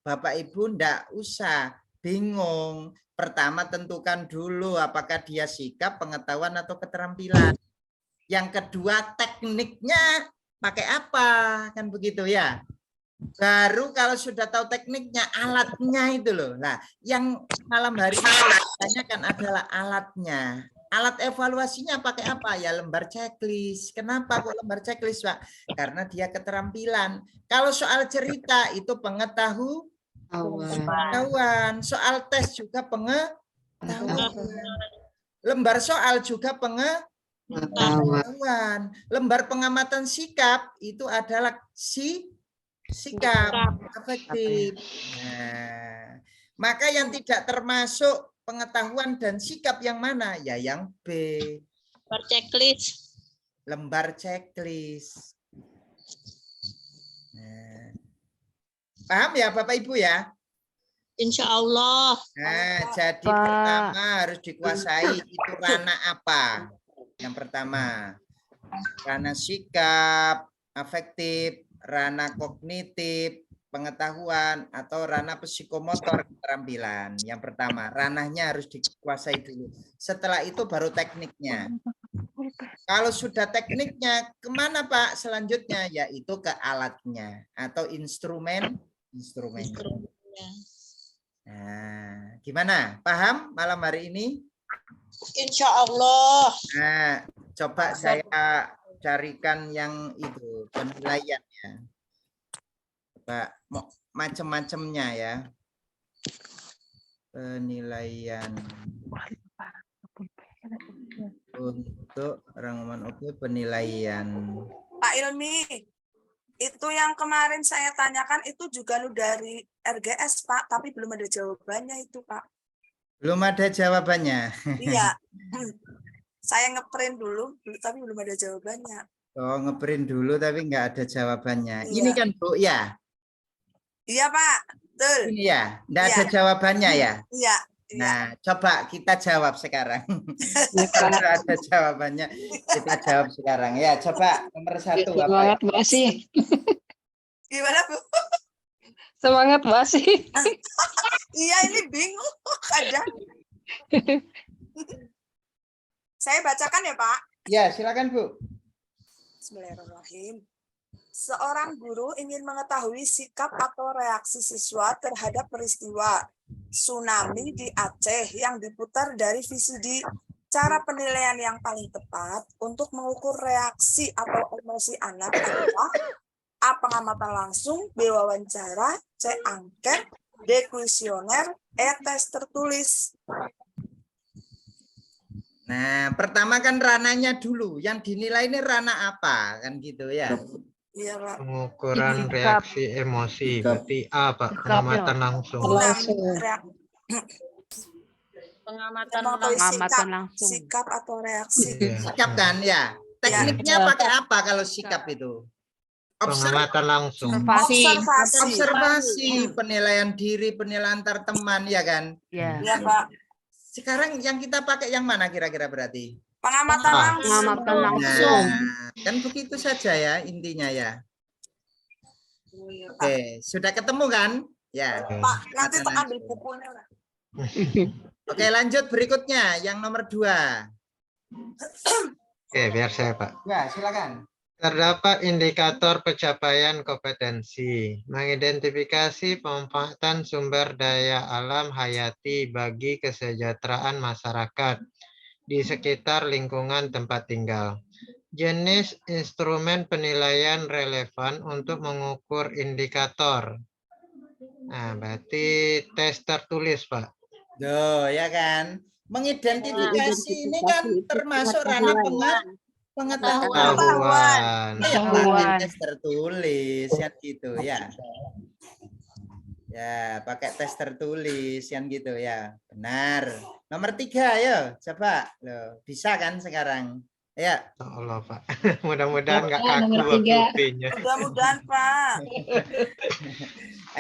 Bapak Ibu ndak usah bingung. Pertama tentukan dulu apakah dia sikap, pengetahuan atau keterampilan. Yang kedua tekniknya pakai apa, kan begitu ya. Baru kalau sudah tahu tekniknya, alatnya itu loh. Nah, yang malam hari ini ditanyakan adalah alatnya. Alat evaluasinya pakai apa? Ya lembar checklist. Kenapa kok lembar checklist, Pak? Karena dia keterampilan. Kalau soal cerita itu pengetahuan. Soal tes juga pengetahuan. Lembar soal juga pengetahuan. Lembar pengamatan sikap itu adalah sikap afektif. Nah, maka yang tidak termasuk pengetahuan dan sikap yang mana? Ya yang B. Lembar checklist. Lembar checklist. Nah, paham ya Bapak Ibu ya? Insya Allah. Nah, jadi pertama harus dikuasai itu ranah apa? Yang pertama, ranah sikap, afektif, ranah kognitif, pengetahuan, atau ranah psikomotor, keterampilan. Yang pertama, ranahnya harus dikuasai dulu. Setelah itu baru tekniknya. Kalau sudah tekniknya, kemana Pak selanjutnya? Yaitu ke alatnya atau instrumennya. Nah, gimana? Paham malam hari ini? Insya Allah. Nah, coba saya carikan yang itu penilaiannya. Coba macam-macamnya ya. Penilaian untuk rangkuman penilaian. Pak Ilmi, itu yang kemarin saya tanyakan itu juga dari RGS Pak, tapi belum ada jawabannya itu Pak. Belum ada jawabannya. Iya, saya ngeprint dulu, tapi belum ada jawabannya. Oh, ngeprint dulu tapi nggak ada jawabannya. Iya. Ini kan Bu ya? Iya Pak, betul. Ini ya, nggak Iya. ada jawabannya ya? Iya. Nah, coba kita jawab sekarang. Kalau ada jawabannya, kita jawab sekarang. Ya, coba nomor 1. Semangat Mbak Asih. Gimana Bu? Semangat Mbak Asih. Iya, ini bingung kadang. Saya bacakan ya Pak. Ya, silakan Bu. Bismillahirrahmanirrahim. Seorang guru ingin mengetahui sikap atau reaksi siswa terhadap peristiwa tsunami di Aceh yang diputar dari VCD. Cara penilaian yang paling tepat untuk mengukur reaksi atau emosi anak adalah A. Pengamatan langsung, B. Wawancara, C. Angket, D. Kuesioner, E. Tes tertulis. Nah, pertama kan ranahnya dulu. Yang dinilai ini ranah apa? Kan gitu ya. Iya, Pak. Pengukuran reaksi emosi. Berarti A, Pak. Pengamatan langsung. Pengamatan langsung. Sikap atau reaksi. Sikap kan ya. Tekniknya pakai apa kalau sikap itu? Pengamatan langsung. Observasi, penilaian diri, penilaian antar teman, ya kan? Ya. Iya, Pak. Sekarang yang kita pakai yang mana kira-kira berarti? Pengamatan langsung. Nah, kan begitu saja ya intinya ya. Oke, sudah ketemu kan? Ya. Pak, nanti tak ambil bukunya. Oke, lanjut berikutnya yang nomor 2. Oke, biar saya, Pak. Ya, silakan. Terdapat indikator pencapaian kompetensi, mengidentifikasi pemanfaatan sumber daya alam hayati bagi kesejahteraan masyarakat di sekitar lingkungan tempat tinggal. Jenis instrumen penilaian relevan untuk mengukur indikator. Nah, berarti tes tertulis, Pak. Ya kan? Mengidentifikasi ini kan termasuk ranah pengetahuan. Ya, tes tertulis yang gitu ya. Ya, pakai tes tertulis yang gitu ya. Benar. Nomor 3 ayo, coba. Loh, bisa kan sekarang? Ya. Allah, Pak. Mudah-mudahan nggak kaku kupingnya. Mudah-mudahan, Pak.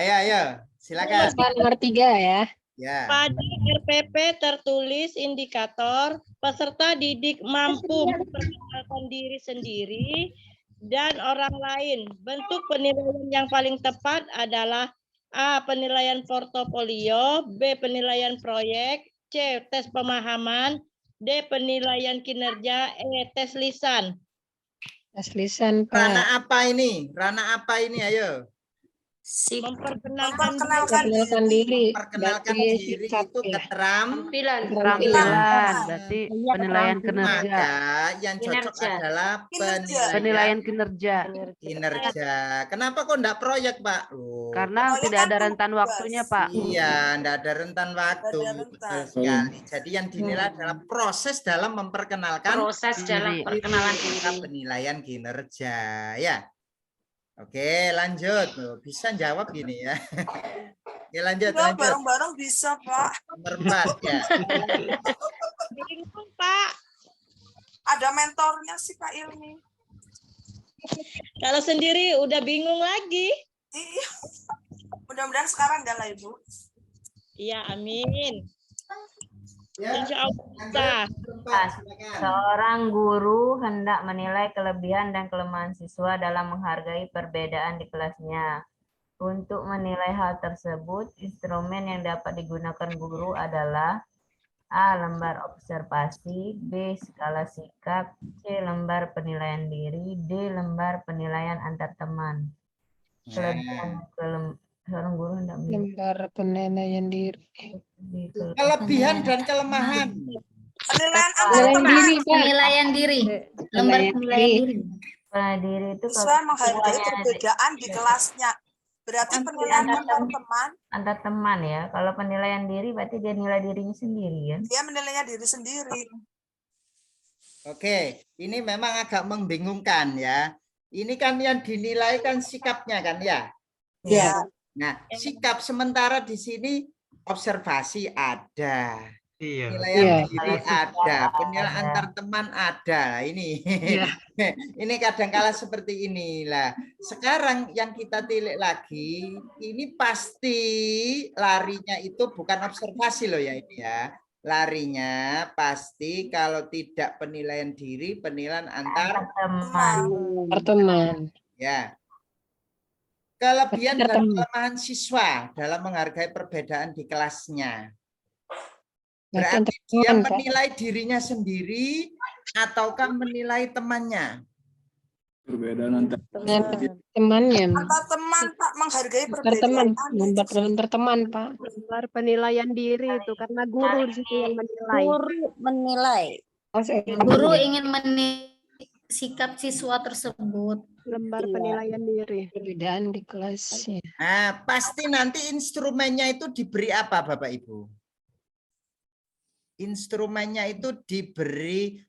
Ayo, silakan. Nomor 3 ya. Ya. Pada RPP tertulis indikator peserta didik mampu memperkenalkan diri sendiri dan orang lain. Bentuk penilaian yang paling tepat adalah A. Penilaian portofolio, B. Penilaian proyek, C. Tes pemahaman, D. Penilaian kinerja, E. Tes lisan. Tes lisan, Pak. Ranah apa ini? Ranah apa ini? Ayo. Memperkenalkan diri. Memperkenalkan diri itu keterampilan. Berarti penilaian kinerja. Maka yang cocok adalah Penilaian kinerja. Kenapa kok enggak proyek, Pak? Karena tidak ada rentan waktunya, Pak. Iya, enggak ada rentan waktu. Betul sekali. Jadi yang dinilai adalah proses dalam memperkenalkan penilaian kinerja, ya. Oke, lanjut. Bisa jawab gini ya. Oke, lanjut. Bareng-bareng bisa, Pak. Nomor 4 ya. Bingung, Pak. Ada mentornya sih, Pak Ilmi. Kalau sendiri udah bingung lagi. Iya. Mudah-mudahan sekarang enggak lah, Ibu. Iya, amin. Insya Allah. Seorang guru hendak menilai kelebihan dan kelemahan siswa dalam menghargai perbedaan di kelasnya. Untuk menilai hal tersebut, instrumen yang dapat digunakan guru adalah A. Lembar observasi, B. Skala sikap, C. Lembar penilaian diri, D. Lembar penilaian antar teman. Seorang guru hendak lembar penilaian diri. Kelebihan dan kelemahan. Penilaian diri. Lembar penilaian diri. Penilaian diri itu siswa menghargai perbedaan di kelasnya. Berarti penilaian antar teman ya. Kalau penilaian diri berarti dia nilai dirinya sendiri ya. Dia menilainya diri sendiri. Oke, ini memang agak membingungkan ya. Ini kan yang dinilai kan sikapnya kan ya. Ya. Nah, sikap sementara di sini observasi ada. Penilaian diri ada, penilaian antar teman ada. Ini ini kadang-kala seperti inilah. Sekarang yang kita tilik lagi, ini pasti larinya itu bukan observasi loh ya ini ya. Larinya pasti kalau tidak penilaian diri, penilaian antar teman. Ya. Kelebihan dan kelemahan siswa dalam menghargai perbedaan di kelasnya. Berarti dia menilai dirinya sendiri ataukah menilai temannya? Perbedaan antar temannya. Antar teman, Pak, menghargai perbedaan. Antar teman, Pak. Lembar penilaian diri itu karena guru di situ yang menilai. Guru menilai. Guru ingin menilai sikap siswa tersebut. Lembar penilaian diri. Perbedaan di kelasnya. Nah, pasti nanti instrumennya itu diberi apa, Bapak Ibu? Instrumennya itu diberi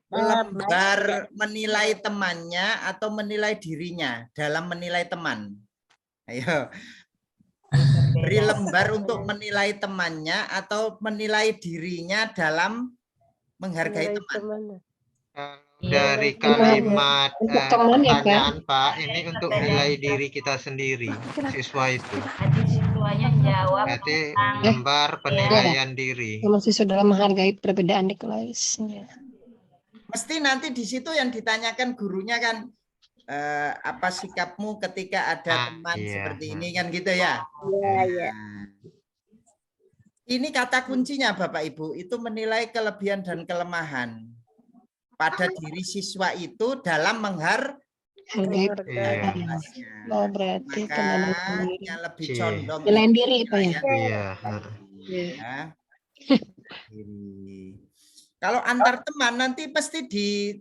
lembar menilai temannya atau menilai dirinya dalam menilai teman. Ayo. Beri lembar untuk menilai temannya atau menilai dirinya dalam menghargai teman. dari kalimat Untuk teman ya, Pak. pertanyaan Pak, ini untuk nilai diri kita sendiri, siswa itu. Siswanya jawab Berarti tentang lembar penilaian diri. Mahasiswa dalam menghargai perbedaan di kelasnya. Mesti nanti di situ yang ditanyakan gurunya kan apa sikapmu ketika ada teman seperti ini kan gitu ya. Iya. Ini kata kuncinya Bapak Ibu, itu menilai kelebihan dan kelemahan pada diri siswa itu dalam menghargai kelasnya. Oh, berarti Maka yang lebih condong belain diri Pak ya. Iya. Ya. Kalau antar teman nanti pasti di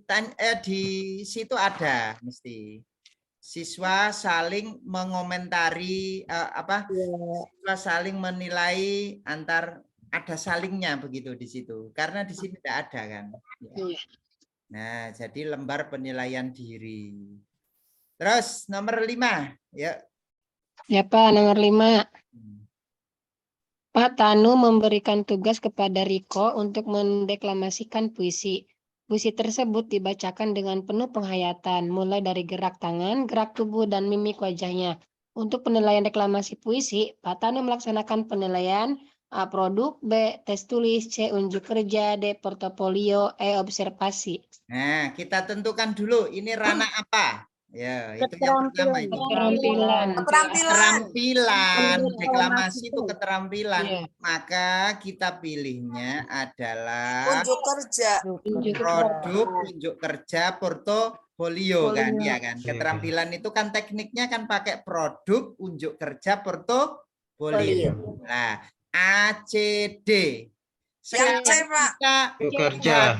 situ ada mesti siswa saling mengomentari siswa saling menilai antar, ada salingnya begitu di situ karena di sini tidak ada kan. Ya. Nah, jadi lembar penilaian diri. Terus nomor 5 ya. Ya Pak, nomor 5. Pak Tanu memberikan tugas kepada Riko untuk mendeklamasikan puisi. Puisi tersebut dibacakan dengan penuh penghayatan, mulai dari gerak tangan, gerak tubuh, dan mimik wajahnya. Untuk penilaian deklamasi puisi, Pak Tanu melaksanakan penilaian A. Produk, B. Tes tulis, C. Unjuk kerja, D. Portofolio, E. Observasi. Nah, kita tentukan dulu ini ranah apa. Ya, itu yang pertama itu. Keterampilan. Deklamasi itu keterampilan. Maka kita pilihnya adalah unjuk kerja. Produk, unjuk kerja, portofolio kan, ya kan. Keterampilan itu kan tekniknya kan pakai produk, unjuk kerja, portofolio. Nah, ACD. Sekarang kita kerja.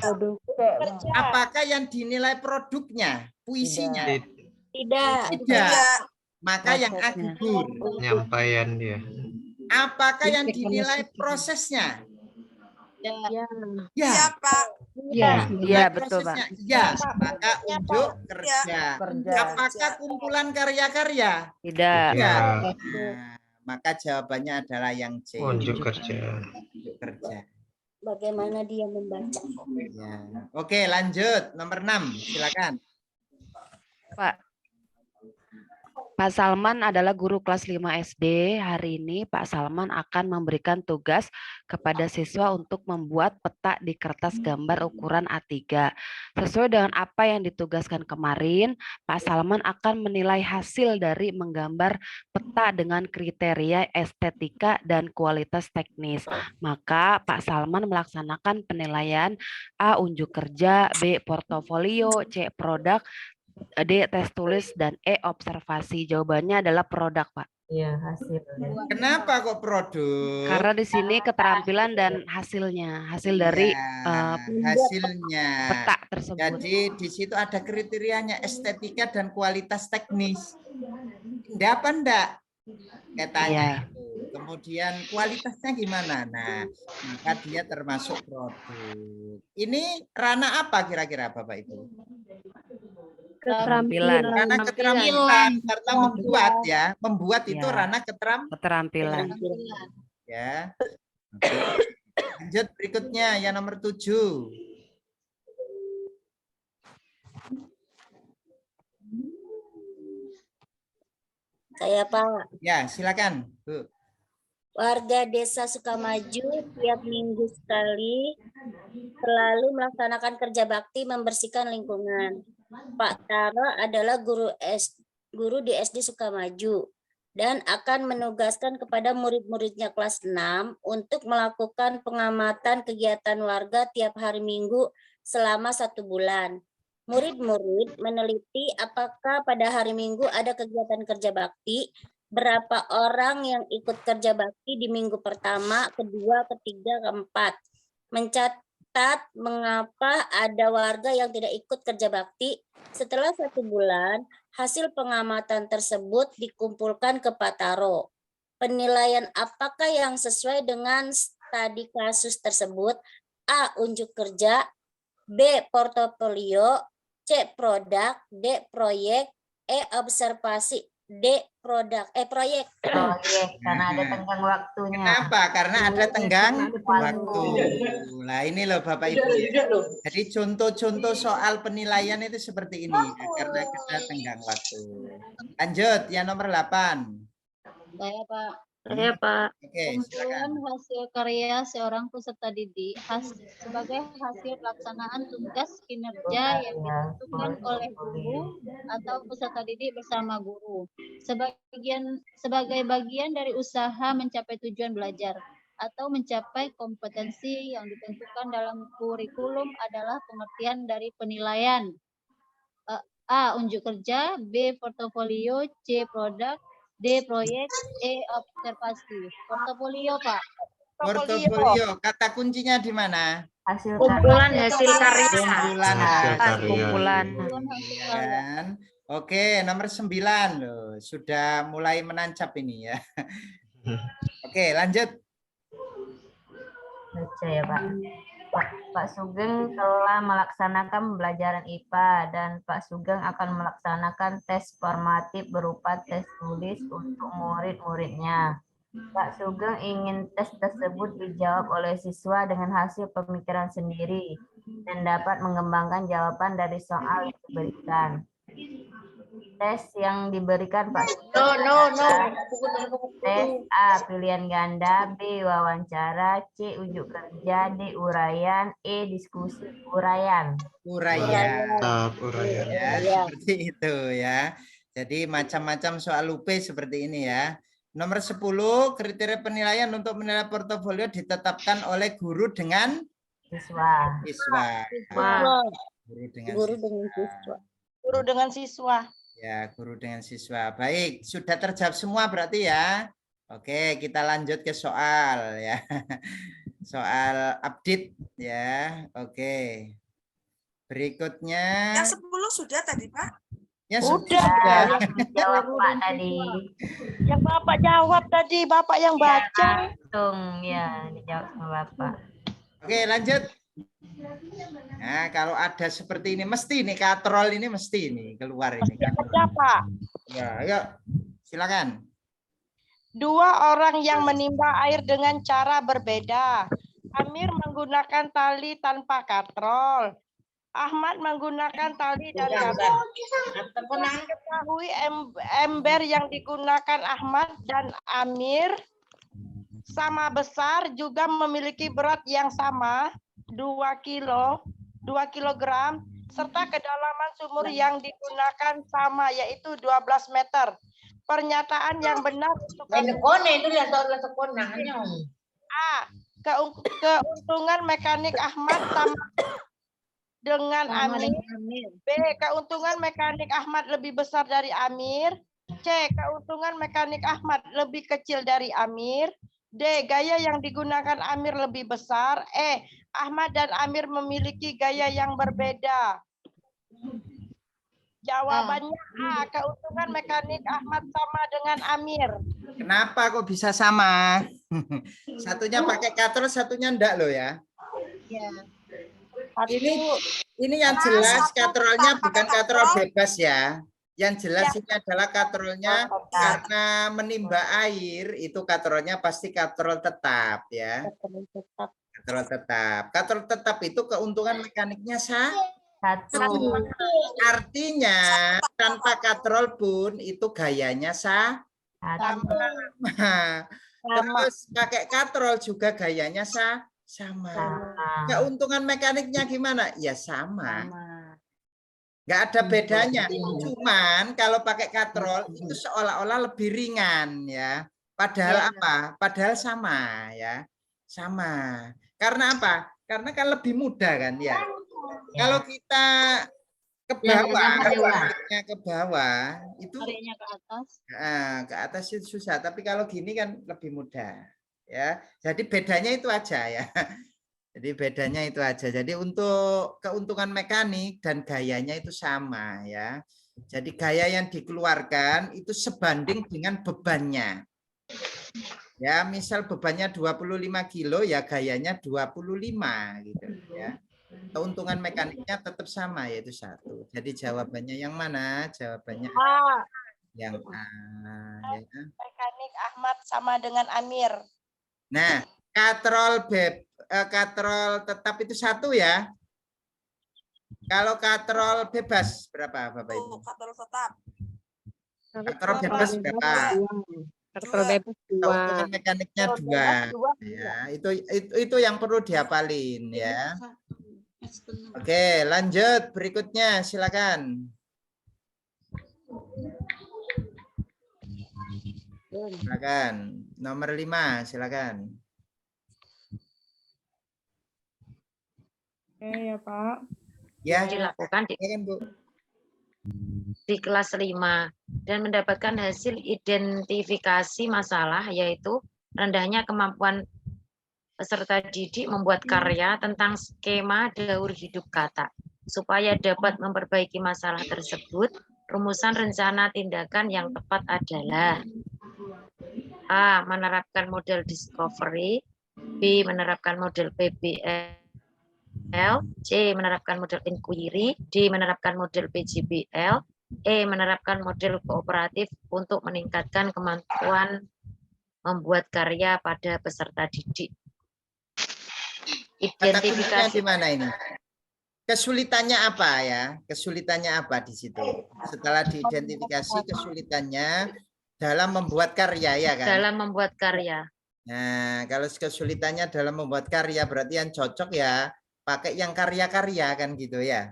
Apakah yang dinilai produknya, puisinya? Tidak. Maka yang A gugur. Penyampaian dia. Apakah yang dinilai prosesnya? Ya, Pak. Ya, betul, Pak. Ya, maka unjuk kerja. Apakah kumpulan karya-karya? Tidak. Ya. Nah, maka jawabannya adalah yang C. Unjuk kerja. Unjuk kerja. Bagaimana dia membaca? Ya. Oke, lanjut. Nomor 6, silakan. Pak Salman adalah guru kelas 5 SD. Hari ini Pak Salman akan memberikan tugas kepada siswa untuk membuat peta di kertas gambar ukuran A3. Sesuai dengan apa yang ditugaskan kemarin, Pak Salman akan menilai hasil dari menggambar peta dengan kriteria estetika dan kualitas teknis. Maka Pak Salman melaksanakan penilaian A. Unjuk kerja, B. Portofolio, C. Produk, D. Tes tulis, dan E. Observasi. Jawabannya adalah produk, Pak. Iya, hasil. Kenapa kok produk? Karena di sini keterampilan dan hasilnya, hasil dari hasilnya peta tersebut. Jadi di situ ada kriterianya estetika dan kualitas teknis. Enggak apa enggak? Katanya itu. Kemudian kualitasnya gimana? Nah, maka dia termasuk produk. Ini ranah apa kira-kira Bapak Ibu? Keterampilan. Ranah keterampilan serta membuat ya. Membuat itu ranah keterampilan. Ya. Oke. Lanjut berikutnya yang nomor 7. Saya Pak. Ya, silakan, Bu. Warga Desa Sukamaju tiap minggu sekali selalu melaksanakan kerja bakti membersihkan lingkungan. Pak Taro adalah guru di SD Sukamaju dan akan menugaskan kepada murid-muridnya kelas 6 untuk melakukan pengamatan kegiatan warga tiap hari Minggu selama 1 bulan. Murid-murid meneliti apakah pada hari Minggu ada kegiatan kerja bakti, berapa orang yang ikut kerja bakti di minggu pertama, kedua, ketiga, keempat. Mencatat mengapa ada warga yang tidak ikut kerja bakti. Setelah 1 bulan, hasil pengamatan tersebut dikumpulkan ke Pak Taro. Penilaian apakah yang sesuai dengan studi kasus tersebut? A. Unjuk kerja, B. Portofolio, C. Produk, D. Proyek, E. Observasi. D. Proyek. Proyek, karena ada tenggang waktunya. Kenapa? Karena ada tenggang waktu. Nah, ini loh Bapak Ibu ya. Jadi contoh-contoh soal penilaian itu seperti ini ya, karena ada tenggang waktu. Lanjut, yang nomor 8. Saya Pak. Saya Pak. Oke, Kumpulan silakan. hasil karya seorang peserta didik sebagai hasil pelaksanaan tugas kinerja yang ditentukan oleh guru atau peserta didik bersama guru. Sebagai bagian dari usaha mencapai tujuan belajar atau mencapai kompetensi yang ditentukan dalam kurikulum adalah pengertian dari penilaian. A. Unjuk kerja, B. Portofolio, C. Produk, D. Proyek, E. Observasi. Portofolio, Pak. Portofolio, kata kuncinya di mana? Hasil Kumpulan hasil karya. Kumpulan Hasil karya. Kumpulan. kan. Oke, nomor 9 loh. Sudah mulai menancap ini ya. Oke, lanjut. Baca ya Pak. Pak Sugeng telah melaksanakan pembelajaran IPA dan Pak Sugeng akan melaksanakan tes formatif berupa tes tulis untuk murid-muridnya. Pak Sugeng ingin tes tersebut dijawab oleh siswa dengan hasil pemikiran sendiri dan dapat mengembangkan jawaban dari soal yang diberikan. Tes yang diberikan Pak Sugeng tes A. Pilihan ganda, B. Wawancara, C. Ujuk kerja, D. Uraian, E. Diskusi uraian. Uraian. Uraian. Ya, seperti itu ya. Jadi macam-macam soal UP seperti ini ya. Nomor 10, kriteria penilaian untuk menilai portofolio ditetapkan oleh guru dengan siswa. Guru dengan siswa. Guru dengan siswa. Ya, guru dengan siswa. Baik, sudah terjawab semua berarti ya. Oke, kita lanjut ke soal ya. Soal update ya. Oke. Berikutnya. Yang 10 sudah tadi, Pak? Ya Udah. Jawab Pak tadi. Yang Bapak jawab tadi, Bapak yang baca. Langsung ya dijawab sama Bapak. Oke, lanjut. Nah, kalau ada seperti ini mesti nih katrol ini mesti nih keluar ini. Ada, Pak. Ya, ayo. Silakan. 2 orang yang menimba air dengan cara berbeda. Amir menggunakan tali tanpa katrol. Ahmad menggunakan tali dan katrol. Ketahui ember yang digunakan Ahmad dan Amir sama besar, juga memiliki berat yang sama, 2 kilogram, serta kedalaman sumur yang digunakan sama, yaitu 12 meter. Pernyataan yang benar untuk A. Keuntungan mekanik Ahmad sama dengan Amir. B. Keuntungan mekanik Ahmad lebih besar dari Amir. C. Keuntungan mekanik Ahmad lebih kecil dari Amir. D. Gaya yang digunakan Amir lebih besar. E. Ahmad dan Amir memiliki gaya yang berbeda. Jawabannya A. Keuntungan mekanik Ahmad sama dengan Amir. Kenapa kok bisa sama? Satunya pakai katrol, satunya enggak loh ya. Ya. Ini yang jelas katrolnya bukan katrol bebas ya. Yang jelas ini adalah katrolnya karena menimba air itu katrolnya pasti katrol tetap ya. Katrol tetap. Katrol tetap itu keuntungan mekaniknya satu. Artinya tanpa katrol pun itu gayanya sama. Terus pakai katrol juga gayanya sama. Keuntungan mekaniknya gimana? Ya sama. Nggak ada bedanya. Cuman kalau pakai katrol itu seolah-olah lebih ringan ya. Padahal apa? Padahal sama ya. Sama. Karena apa? Karena kan lebih mudah kan ya. Kalau kita ke bawah itu ke atas itu susah. Tapi kalau gini kan lebih mudah ya. Jadi bedanya itu aja ya. Jadi bedanya itu aja. Jadi untuk keuntungan mekanik dan gayanya itu sama ya. Jadi gaya yang dikeluarkan itu sebanding dengan bebannya. Ya, misal bebannya 25 kilo ya gayanya 25 gitu ya. Keuntungan mekaniknya tetap sama yaitu 1. Jadi jawabannya yang mana? Jawabannya Yang A ya. Mekanik Ahmad sama dengan Amir. Nah, katrol katrol tetap itu 1 ya. Kalau katrol bebas berapa Bapak Ibu? Katrol tetap. Katrol bebas berapa? Katrol bebas Keuntungan 2. mekaniknya 2. Ya, itu yang perlu dihafalin ya. Oke, lanjut berikutnya silakan. Silakan. Nomor 5, silakan. Oke ya Pak. Ya, dilakukan di kelas 5 dan mendapatkan hasil identifikasi masalah, yaitu rendahnya kemampuan peserta didik membuat karya tentang skema daur hidup kata. Supaya dapat memperbaiki masalah tersebut, rumusan rencana tindakan yang tepat adalah A. Menerapkan model discovery, B. Menerapkan model PBL, C. Menerapkan model inquiry, D. Menerapkan model PJBL, E. Menerapkan model kooperatif untuk meningkatkan kemampuan membuat karya pada peserta didik. Kata kuncinya Identifikasi di mana ini? Kesulitannya apa ya? Kesulitannya apa di situ? Setelah diidentifikasi kesulitannya dalam membuat karya ya kan? dalam membuat karya. Nah, kalau kesulitannya dalam membuat karya berarti yang cocok ya pakai yang karya-karya kan gitu ya.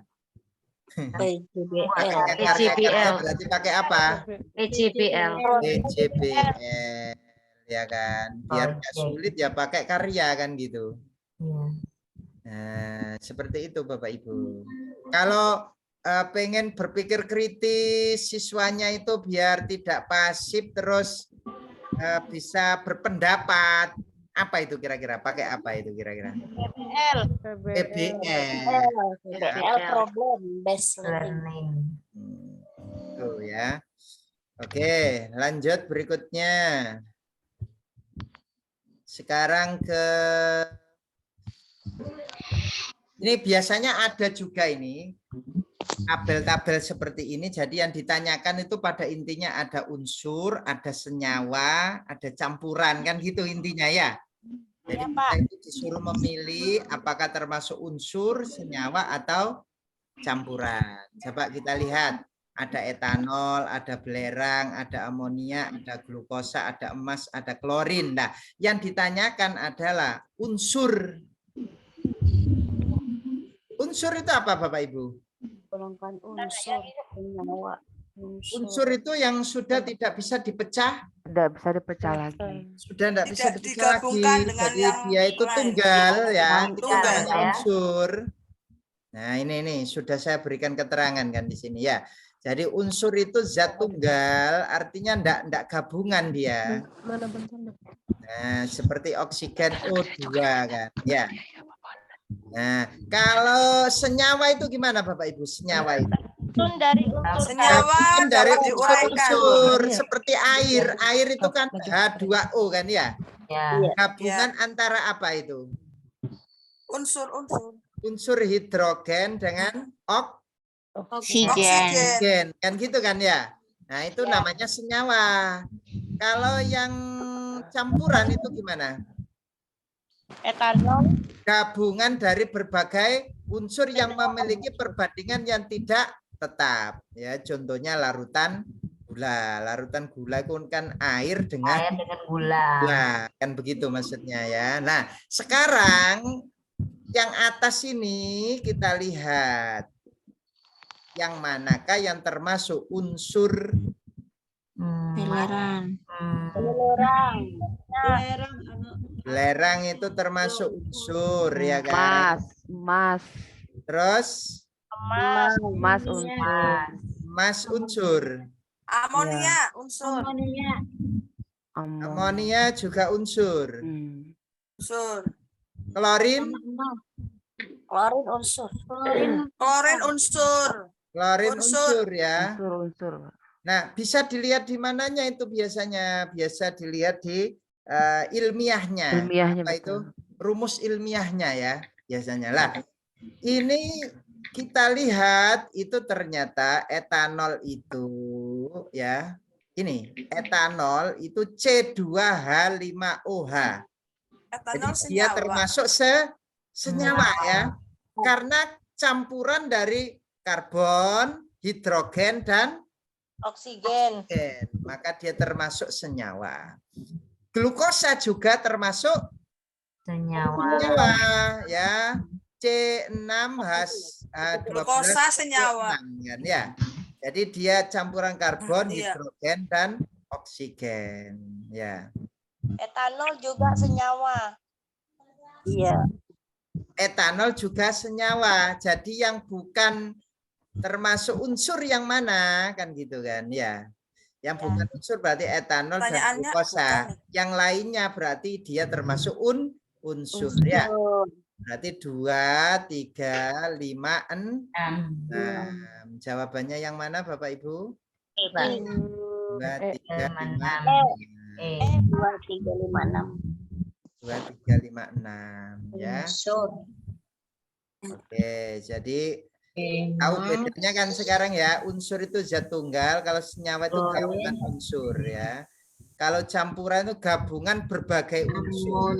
PJBL. Berarti pakai apa? PJBL. PJBL ya kan. Biar nggak sulit ya pakai karya kan gitu. Nah, seperti itu Bapak Ibu. Kalau pengen berpikir kritis siswanya itu biar tidak pasif terus bisa berpendapat. Apa itu kira-kira? Pakai apa itu kira-kira? PBL. PBL problem based learning. Tuh ya. Oke, lanjut berikutnya. Sekarang ke ini biasanya ada juga ini tabel-tabel seperti ini. Jadi yang ditanyakan itu pada intinya ada unsur, ada senyawa, ada campuran kan gitu intinya ya. Jadi kita itu disuruh memilih apakah termasuk unsur, senyawa atau campuran. Coba kita lihat. Ada etanol, ada belerang, ada amonia, ada glukosa, ada emas, ada klorin. Nah, yang ditanyakan adalah unsur. Unsur itu apa Bapak Ibu? Golongkan unsur, senyawa. Unsur itu yang sudah tidak bisa dipecah. Tidak bisa dipecah lagi. Sudah tidak bisa dipecah lagi. digabungkan dengan Jadi yang dia itu lain. tunggal ya. Itu Tunggal, namanya ya. unsur. Nah ini sudah saya berikan keterangan kan di sini ya. Jadi unsur itu zat tunggal, artinya enggak gabungan dia. Nah, seperti oksigen O2 kan, ya. Nah, kalau senyawa itu gimana Bapak Ibu? Senyawa itu? Dari unsur Senyawa Dari dapat diuraikan. unsur seperti air. Air itu kan H2O kan ya? Gabungan antara apa itu? Unsur. Unsur hidrogen dengan Oksigen. kan gitu kan ya. Nah itu namanya senyawa. Kalau yang campuran itu gimana? etanol. Gabungan dari berbagai unsur yang memiliki perbandingan yang tidak tetap. Ya contohnya larutan gula. Larutan gula itu kan air dengan gula. Kan begitu maksudnya ya. Nah sekarang yang atas ini kita lihat. Yang manakah yang termasuk unsur Belerang. belerang itu termasuk unsur ya kan? Emas. Terus Emas unsur. emas unsur. Amonia unsur. Amonia juga unsur. Unsur. Klorin? Klorin unsur. Klorin unsur. Klorin unsur ya. Unsur. Nah, bisa dilihat di mananya itu biasanya? Biasa dilihat di ilmiahnya. Ilmiahnya apa betul. itu? Rumus ilmiahnya ya biasanya lah. Ini kita lihat itu ternyata etanol itu ya Gini, etanol itu C2H5OH. Etanol Jadi dia senyawa. termasuk senyawa ya. Karena campuran dari karbon, hidrogen, dan Oksigen. maka dia termasuk senyawa. Glukosa juga termasuk senyawa ya. C6H12 Glukosa senyawa. kan ya. Jadi dia campuran karbon, Iya. hidrogen, dan oksigen ya. Etanol juga senyawa. Iya. Etanol juga senyawa. Jadi yang bukan termasuk unsur yang mana kan gitu kan ya. Yang bukan unsur berarti etanol dan Pertanyaannya glukosa. Yang lainnya berarti dia termasuk unsur ya. Berarti 2, 3, 5, 6. Jawabannya yang mana Bapak Ibu? 2, 3, 5, 6. 2, 3, 5, 6. 2, 3, 5, 6 ya. Oke, jadi tahu bedanya kan sekarang ya. Unsur itu zat tunggal, kalau senyawa itu gabungan unsur ya. Kalau campuran itu gabungan berbagai unsur.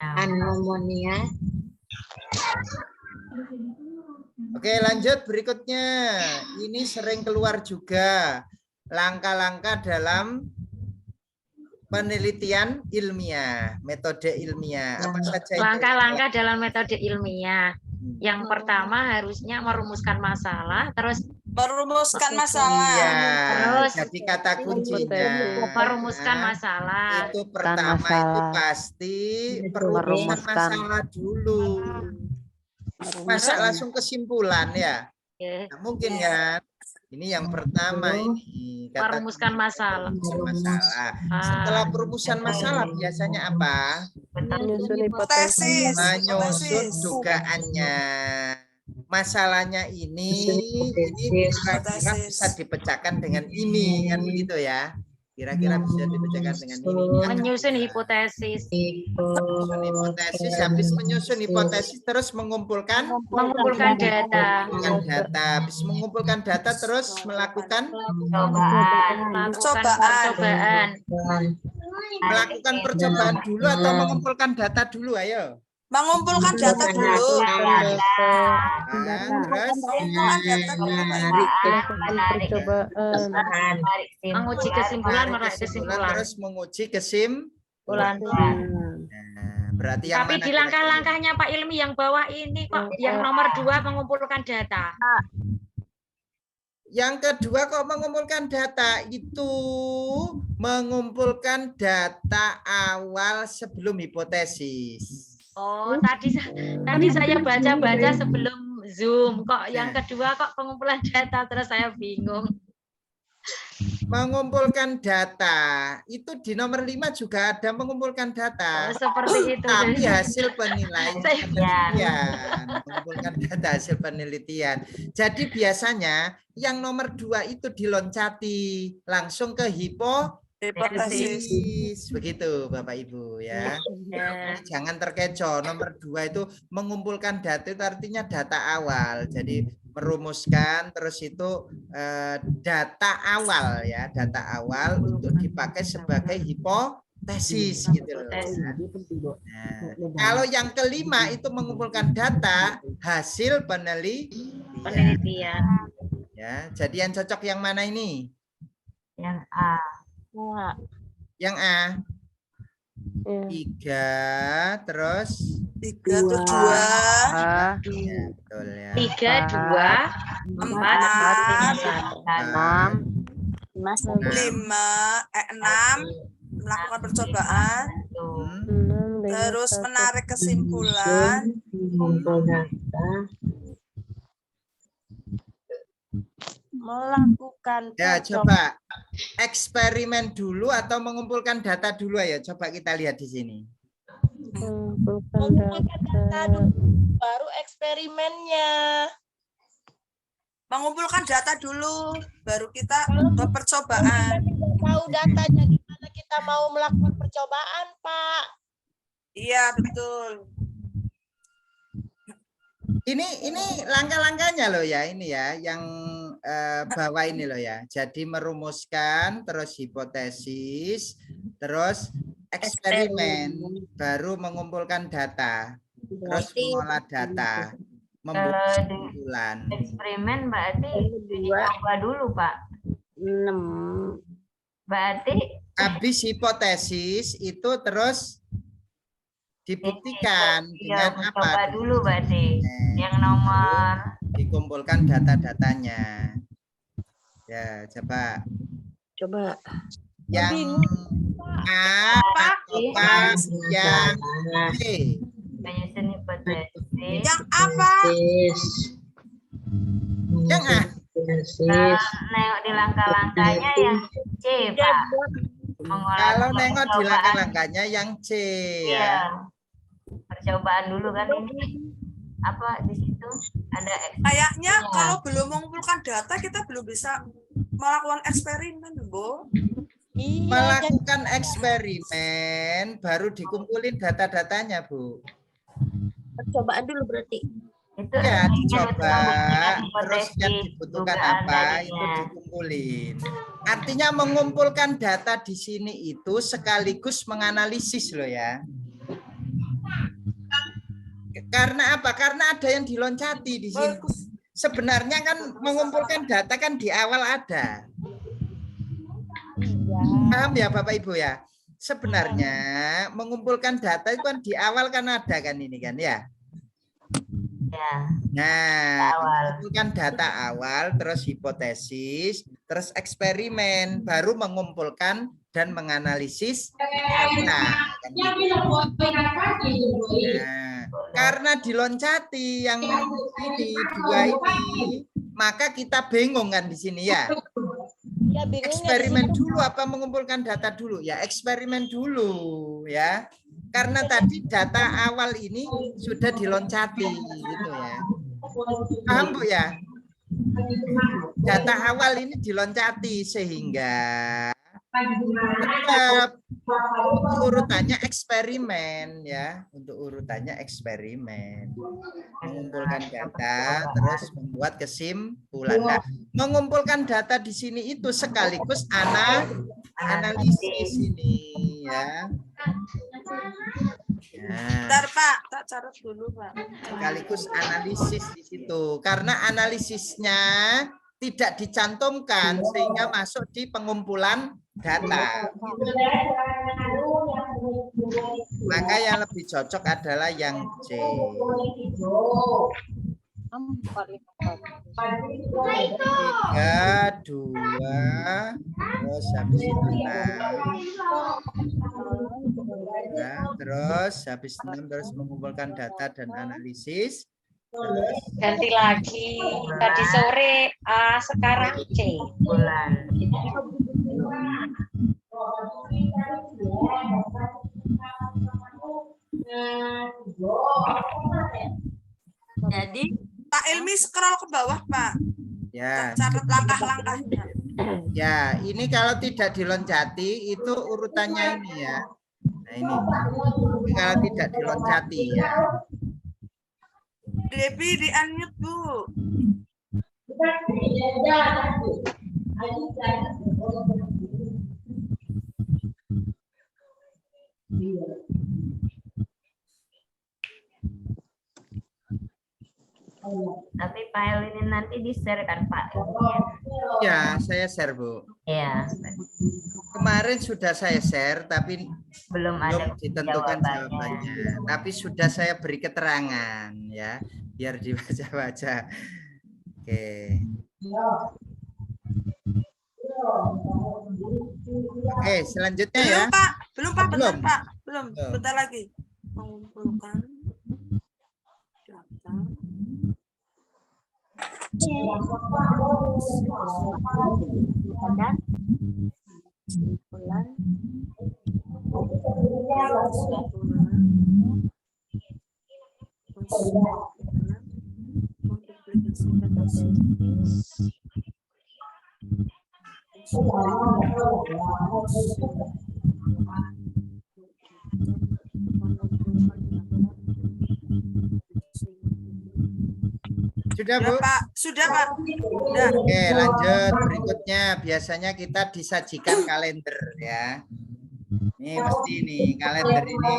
Amonia. Oke, lanjut berikutnya. Ini sering keluar juga langkah-langkah dalam penelitian ilmiah, metode ilmiah. Apa saja itu? Langkah-langkah dalam metode ilmiah. Yang pertama harusnya merumuskan masalah, terus merumuskan masalah. Iya, terus jadi kata kuncinya merumuskan masalah. itu pertama itu pasti merumuskan masalah dulu. Masa langsung kesimpulan ya? Nah, mungkin kan? Ini yang pertama ini. Merumuskan masalah. Setelah perumusan masalah biasanya apa? Menyusun hipotesis. Menyusun dugaannya. Masalahnya ini kira-kira bisa dipecahkan dengan ini kan begitu ya? Kira-kira bisa dipecahkan dengan ini. Menyusun hipotesis. Menyusun hipotesis, habis menyusun hipotesis terus mengumpulkan data. Habis mengumpulkan data terus melakukan percobaan. Melakukan percobaan dulu atau mengumpulkan data dulu, ayo. Mengumpulkan data dulu. Terus menguji kesimpulan, meraih kesimpulan. Terus menguji kesimpulan. Berarti yang tapi mana di langkah-langkahnya Pak Ilmi yang bawah ini kok yang nomor 2 mengumpulkan data. Yang kedua kok mengumpulkan data itu mengumpulkan data awal sebelum hipotesis. Oh, tadi saya baca-baca sebelum Zoom kok yang kedua kok pengumpulan data, terus saya bingung. Mengumpulkan data itu di nomor 5 juga ada mengumpulkan data. Oh, seperti itu. Tapi hasil penilaian mengumpulkan data hasil penelitian. Jadi biasanya yang nomor 2 itu diloncati langsung ke hipotesis. Begitu Bapak Ibu ya. Jangan terkecoh. Nomor 2 itu mengumpulkan data itu artinya data awal. Jadi merumuskan terus itu data awal ya, data awal untuk dipakai sebagai hipotesis gitu loh. Nah, kalau yang kelima itu mengumpulkan data hasil penelitian. Ya, jadi yang cocok yang mana ini? Yang A. Yang A. 3 terus 3 tuh 2. Ya, betul ya. 3, 2, 4, 5, 6 melakukan percobaan, terus menarik kesimpulan, melakukan ya coba eksperimen dulu atau mengumpulkan data dulu ya, coba kita lihat di sini. Mengumpulkan data dulu, baru eksperimennya. Mengumpulkan data dulu, baru kita ke percobaan. Tahu datanya gimana kita mau melakukan percobaan, Pak? Iya, betul. Ini langkah-langkahnya loh ya, ini ya yang bawah ini loh ya. Jadi merumuskan, terus hipotesis, terus eksperimen, baru mengumpulkan data, terus mengolah data, membuat kesimpulan. Eksperimen berarti dicoba dulu, Pak. 6. Berarti Habis hipotesis itu terus dibuktikan dengan apa? coba dulu berarti. Yang nomor dikumpulkan data-datanya. Ya, coba. Yang A atau yang B? penyusun hipotesis. Yang apa? Yang A. Nengok di langkah-langkahnya yang C, Pak. Kalau nengok di langkah-langkahnya yang C ya. Iya. Percobaan dulu kan ini. Apa di situ ada Kayaknya kalau belum mengumpulkan data kita belum bisa melakukan eksperimen, Bu. Melakukan eksperimen baru dikumpulin data-datanya, Bu. Percobaan dulu berarti. Itu ya dicoba, terus yang hipotesis, dibutuhkan dugaan apa tadinya. itu dikumpulin. Artinya mengumpulkan data di sini itu sekaligus menganalisis loh ya. Karena apa? Karena ada yang diloncati di sini. Sebenarnya kan mengumpulkan data kan di awal ada. Paham ya Bapak Ibu ya? Sebenarnya mengumpulkan data itu kan di awal kan ada kan ini kan ya. Nah, mengumpulkan data awal, terus hipotesis, terus eksperimen, baru mengumpulkan dan menganalisis data. Kan gitu. Nah, karena diloncati yang ini dua ini, maka kita bingung kan di sini ya. Eksperimen dulu apa mengumpulkan data dulu? Ya eksperimen dulu ya. Karena tadi data awal ini sudah diloncati gitu ya. Paham Bu ya? Data awal ini diloncati sehingga tetap untuk urutannya eksperimen ya. Untuk urutannya eksperimen. Mengumpulkan data terus membuat kesimpulan. Nah, mengumpulkan data di sini itu sekaligus analisis ini ya. Bentar Pak, tak catat dulu Pak. Sekaligus analisis di situ. Karena analisisnya tidak dicantumkan sehingga masuk di pengumpulan data. Maka yang lebih cocok adalah yang C. 3, 2, terus habis itu 6. Ya, terus habis 6 terus mengumpulkan data dan analisis. Terus Ganti lagi. Tadi sore A, sekarang C. Bulan. Jadi Pak Ilmi scroll ke bawah Pak. ya. Catat langkah-langkahnya. Ya, ini kalau tidak diloncati itu urutannya ini ya. Nah, ini kalau tidak diloncati ya. Debbie di unmute Bu. Tapi file ini nanti di-share kan Pak? Ya, saya share Bu. Iya. Kemarin sudah saya share, tapi belum ada ditentukan jawabannya. Tapi sudah saya beri keterangan ya, biar dibaca-baca. Oke. Oke, selanjutnya ya. Belum Pak, Belum. bentar Pak. Belum, bentar lagi. Mengumpulkan data. Kesimpulan. Sudah, Bu? Pak. Sudah, Pak. Sudah. Oke, lanjut. Berikutnya biasanya kita disajikan kalender ya. Ini mesti nih kalender ini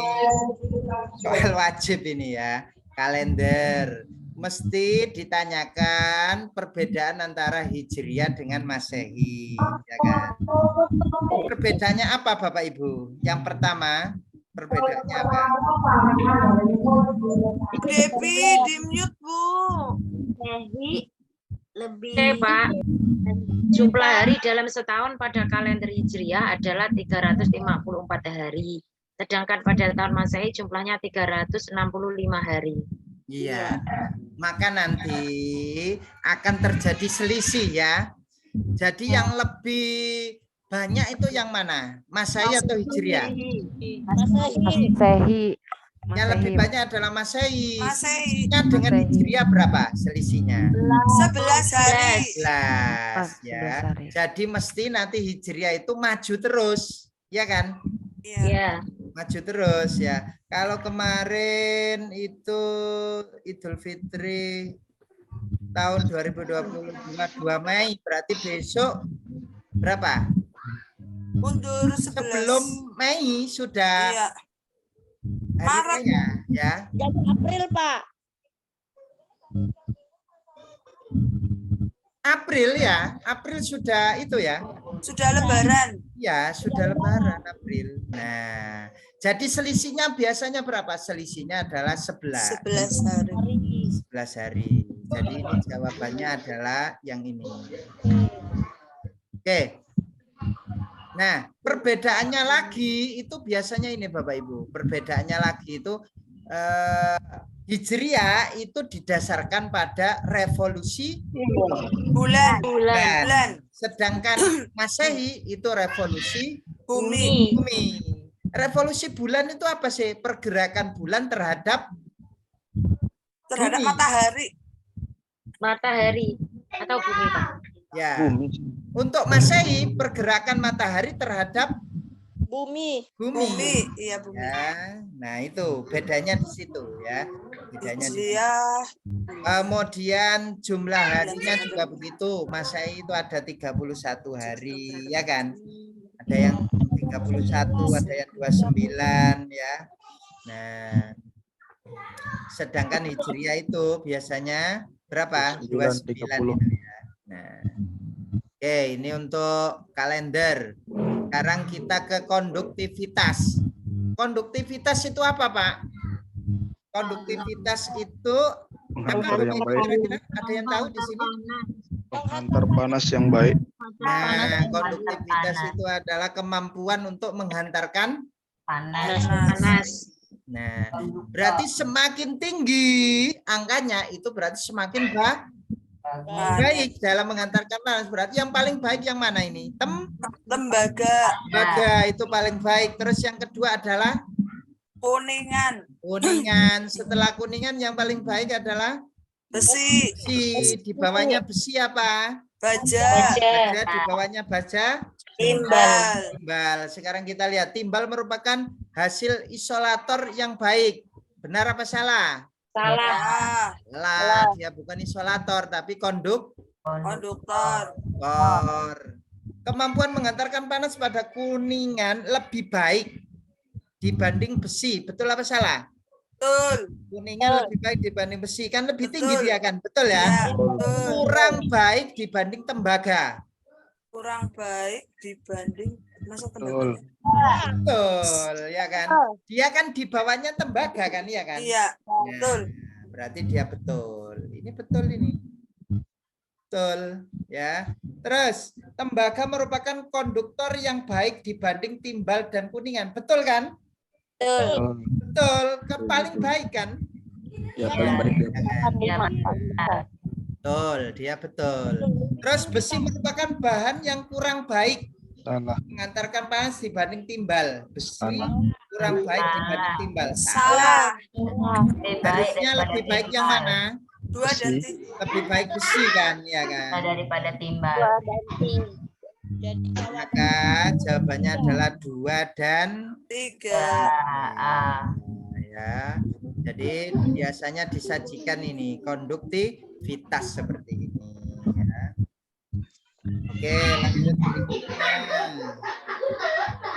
soal wajib ini ya. Kalender mesti ditanyakan perbedaan antara Hijriah dengan Masehi, ya kan? Perbedaannya apa Bapak Ibu? Yang pertama, perbedaannya apa? Devi, di mute, Bu. Lebih Oke, Pak. Jumlah hari dalam setahun pada kalender Hijriah adalah 354 hari. Sedangkan pada tahun Masehi jumlahnya 365 hari. Iya. Maka nanti akan terjadi selisih ya. Jadi yang lebih banyak itu yang mana? Masehi atau Hijriah? Masehi. Yang lebih banyak adalah Masehi. Masehi. Dengan Hijriah berapa selisihnya? 11 hari. 11 ya. Jadi mesti nanti Hijriah itu maju terus, ya kan? Iya. Maju terus ya. Kalau kemarin itu Idul Fitri tahun 2022 2 Mei, berarti besok berapa? Mundur 11. Sebelum Mei sudah Iya. Maret ya. Jadi April, Pak. April ya. April sudah itu ya. Sudah lebaran. Ya, sudah lebaran April. Nah, jadi selisihnya biasanya berapa? Selisihnya adalah 11. 11 hari. 11 hari. Jadi ini jawabannya adalah yang ini. Oke. Nah, perbedaannya lagi itu biasanya ini Bapak Ibu. Perbedaannya lagi itu Hijriah itu didasarkan pada revolusi bulan. Sedangkan Masehi itu revolusi bumi. Revolusi bulan itu apa sih? Pergerakan bulan terhadap bumi. Matahari atau bumi, Pak? Ya. Untuk Masehi pergerakan matahari terhadap Bumi. Iya, bumi. Ya, nah itu bedanya di situ ya. Bedanya di situ. Hijriah. Kemudian jumlah harinya juga begitu. Masehi itu ada 31 hari, ya kan? Ada yang 31, ada yang 29 ya. Nah, sedangkan Hijriah itu biasanya berapa? 29 itu ya. Nah. Oke, ini untuk kalender. Sekarang kita ke konduktivitas. Konduktivitas itu apa, Pak? Konduktivitas itu Menghantar yang baik. kira-kira ada yang tahu di sini? Menghantar panas yang baik. Nah, konduktivitas itu adalah kemampuan untuk menghantarkan panas. Nah, berarti semakin tinggi angkanya itu berarti semakin baik dalam mengantarkan panas. Berarti yang paling baik yang mana ini? Tembaga. Tembaga itu paling baik. Terus yang kedua adalah kuningan. Setelah kuningan yang paling baik adalah besi. Di bawahnya besi apa? Baja. Di bawahnya baja. Timbal. Sekarang kita lihat timbal merupakan hasil isolator yang baik. Benar apa salah? Salah. Dia bukan isolator tapi konduktor. Kemampuan mengantarkan panas pada kuningan lebih baik dibanding besi. Betul apa salah? Betul. Kuningan lebih baik dibanding besi. Kan lebih tinggi dia kan? Betul ya? Kurang baik dibanding tembaga. Kurang baik dibanding masa Betul. Betul, ya kan? Dia kan di bawahnya tembaga kan, ya kan? Iya, betul. Nah, berarti dia betul. Ini betul ini. Betul, ya. Terus, tembaga merupakan konduktor yang baik dibanding timbal dan kuningan. Betul kan? Betul. Betul, paling baik kan? Ya, paling baik. Betul, dia betul. Terus besi merupakan bahan yang kurang baik Salah. mengantarkan panas dibanding timbal. Besi kurang baik dibanding timbal. Salah. Harusnya lebih baik yang mana? 2 dan 3. Lebih baik besi kan, ya kan? Daripada timbal. Maka jawabannya adalah 2 dan 3. ya. Jadi biasanya disajikan ini konduktivitas seperti ini ya. Oke, lanjut berikutnya.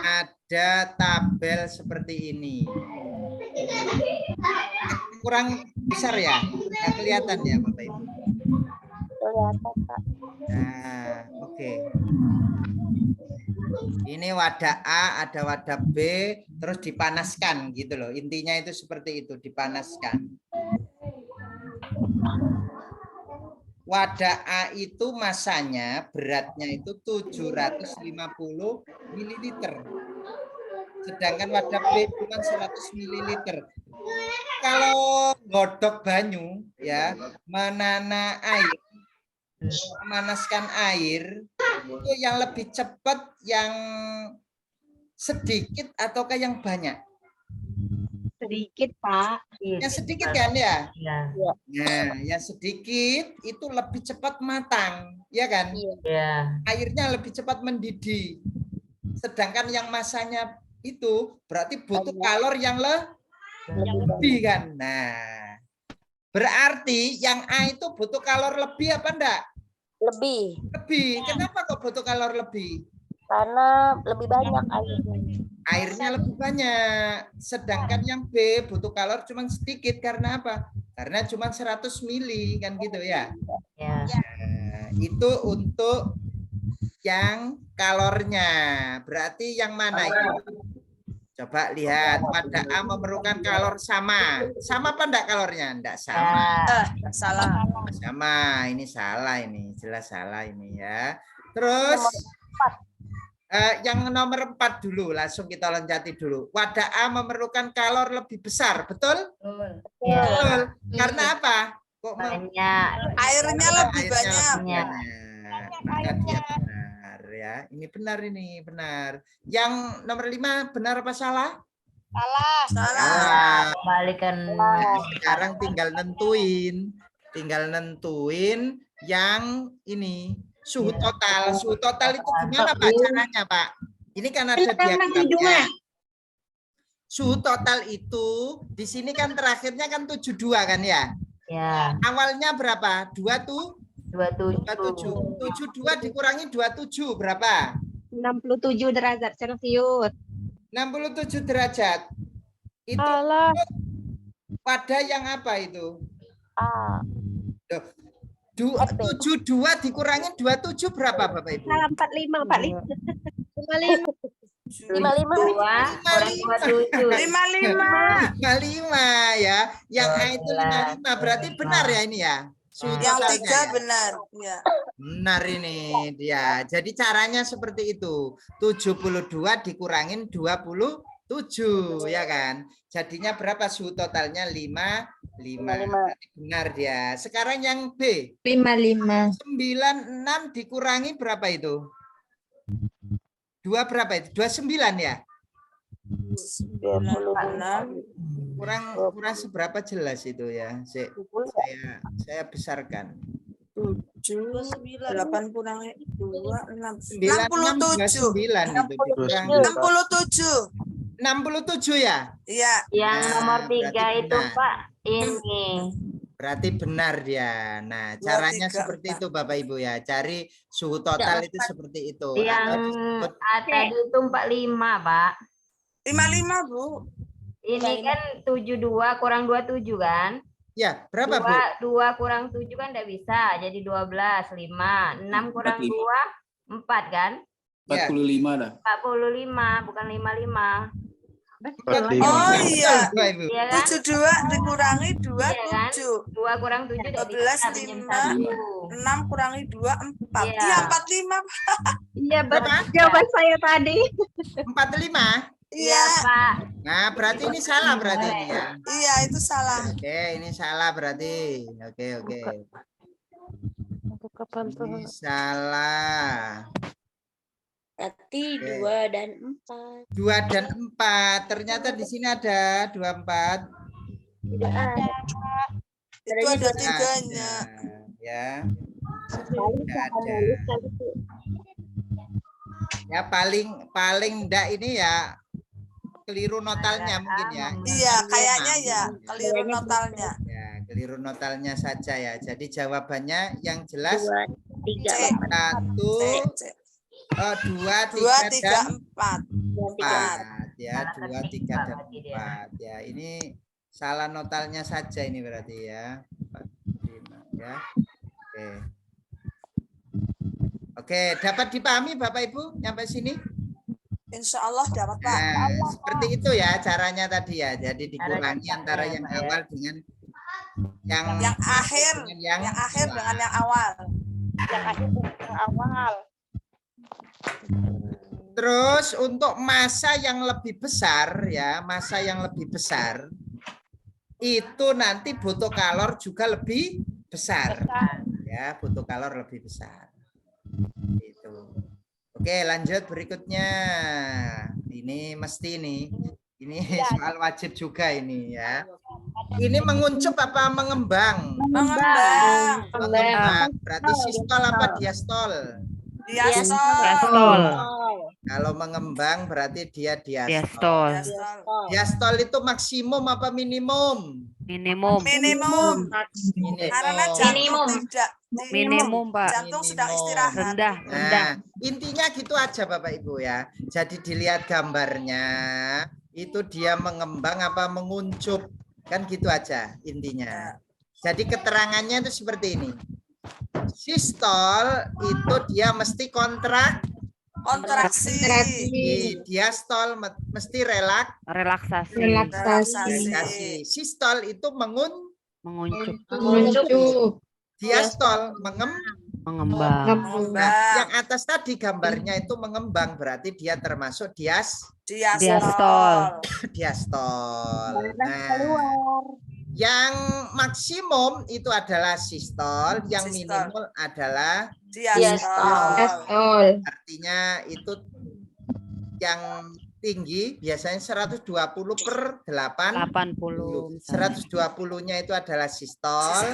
Ada tabel seperti ini. Kurang besar ya? Nggak kelihatan ya Bapak Ibu? Kelihatan, Pak. Nah, oke. Ini wadah A, ada wadah B, terus dipanaskan gitu loh. Intinya itu seperti itu, dipanaskan. Wadah A itu masanya, beratnya itu 750 ml. Sedangkan wadah B cuma 100 ml. Kalau godok banyu ya, menana air, memanaskan air, itu yang lebih cepat yang sedikit ataukah yang banyak? Sedikit, Pak. Yang sedikit kan ya? Iya. Nah, yang sedikit itu lebih cepat matang, ya kan? Iya. Airnya lebih cepat mendidih. Sedangkan yang masanya itu berarti butuh kalor yang lebih kan? Nah, berarti yang A itu butuh kalor lebih apa enggak? Lebih. Lebih. Kenapa kok butuh kalor lebih? Karena lebih banyak airnya. Airnya lebih banyak. Sedangkan yang B butuh kalor cuma sedikit. Karena apa? Karena cuma 100 mili kan gitu ya. Ya. Nah, itu untuk yang kalornya. Berarti yang mana itu? Coba lihat. Wadah A memerlukan kalor sama. Sama apa enggak kalornya? Enggak sama. Salah. Sama. Ini salah ini. Jelas salah ini ya. Terus yang nomor 4 dulu, langsung kita loncati dulu. Wadah A memerlukan kalor lebih besar, betul? Betul. Karena apa? Kok banyak? Airnya lebih banyak. Maka dia benar ya. Ini benar ini, benar. Yang nomor 5 benar apa salah? Salah. Kembalikan. Sekarang tinggal nentuin yang ini. Suhu total. Suhu total itu gimana Pak caranya Pak? Ini kan ada diagramnya. Suhu total itu di sini kan terakhirnya kan 72 kan ya? Ya. Awalnya berapa? 27. 72 dikurangi 27 berapa? 67 derajat Celcius. 67 derajat. Itu wadah yang apa itu? A. 72 dikurangin 27 berapa Bapak Ibu? 45, Pak. 55 ya. Yang A itu 55 berarti benar ya ini ya. Yang 3 benar. Ya. Benar ini dia. Jadi caranya seperti itu. 72 dikurangin 27 ya kan. Jadinya berapa suhu totalnya? 55. Benar dia. Sekarang yang B. 55. 96 dikurangi berapa itu? 2 berapa itu? 29 ya? 96. Kurang seberapa jelas itu ya. Saya besarkan. 8 kurangi 2, 6. 67. 67 ya? Iya. Yang nomor 3 itu benar. Pak ini. Berarti benar dia. Nah, caranya seperti itu Bapak Ibu ya. Cari suhu total itu seperti itu. Yang tadi itu 45 Pak. 55 Bu. Ini kan 72 kurang 27 kan? Ya, berapa Bu? 2 kurang 7 kan enggak bisa. Jadi 12, 5. 6 kurang 2, 4 kan? 45 dah. 45, bukan 55. Oh iya. 72 dikurangi 27. 2 kurang 7 12, 5. 6 kurangi 2, 4. Iya, 45. Iya, betul. Jawaban saya tadi. 45? Iya, Pak. Nah, berarti ini salah berarti ini ya. Iya, itu salah. Oke, ini salah berarti. Oke. Ini salah. Berarti 2 dan 4. 2 dan 4. Ternyata di sini ada 24. Tidak ada. Itu ada 3-nya. Ya. Tidak ada. Ya paling enggak ini ya keliru notalnya mungkin ya. Iya, kayaknya ya keliru notalnya. Ya, keliru notalnya saja ya. Jadi jawabannya yang jelas 2, 3, 1, 2, 3, dan 4. Ya, 2, 3, dan 4. Ya, ini salah notalnya saja ini berarti ya. 4, 5, ya. Oke. Oke, dapat dipahami Bapak Ibu sampai sini? Insya Allah dapat Pak. Nah, seperti itu ya caranya tadi ya. Jadi dikurangi antara yang awal dengan yang akhir, dengan yang akhir dengan yang awal. Yang akhir dengan yang awal. Terus untuk masa yang lebih besar ya, masa yang lebih besar itu nanti butuh kalor juga lebih besar. Ya, butuh kalor lebih besar. Itu. Oke, lanjut berikutnya. Ini mesti nih. Ini soal wajib juga ini ya. Ini menguncup apa mengembang? Mengembang. Mengembang. Berarti sistol apa diastol? Diastol. Kalau mengembang berarti dia diastol. Diastol itu maksimum apa minimum? Minimum. Karena jantung tidak. Minimum, Pak. Jantung sedang istirahat. Rendah. Nah, intinya gitu aja Bapak Ibu ya. Jadi dilihat gambarnya, itu dia mengembang apa menguncup. Kan gitu aja intinya. Jadi keterangannya itu seperti ini. Sistol itu dia mesti kontraksi. Diastol mesti relaksasi. Sistol itu menguncup. Diastol mengembang. Yang atas tadi gambarnya itu mengembang, berarti dia termasuk diastol. Nah, yang maksimum itu adalah sistol, yang minimum adalah diastol. Artinya itu yang tinggi biasanya 120/80. 120-nya itu adalah sistol,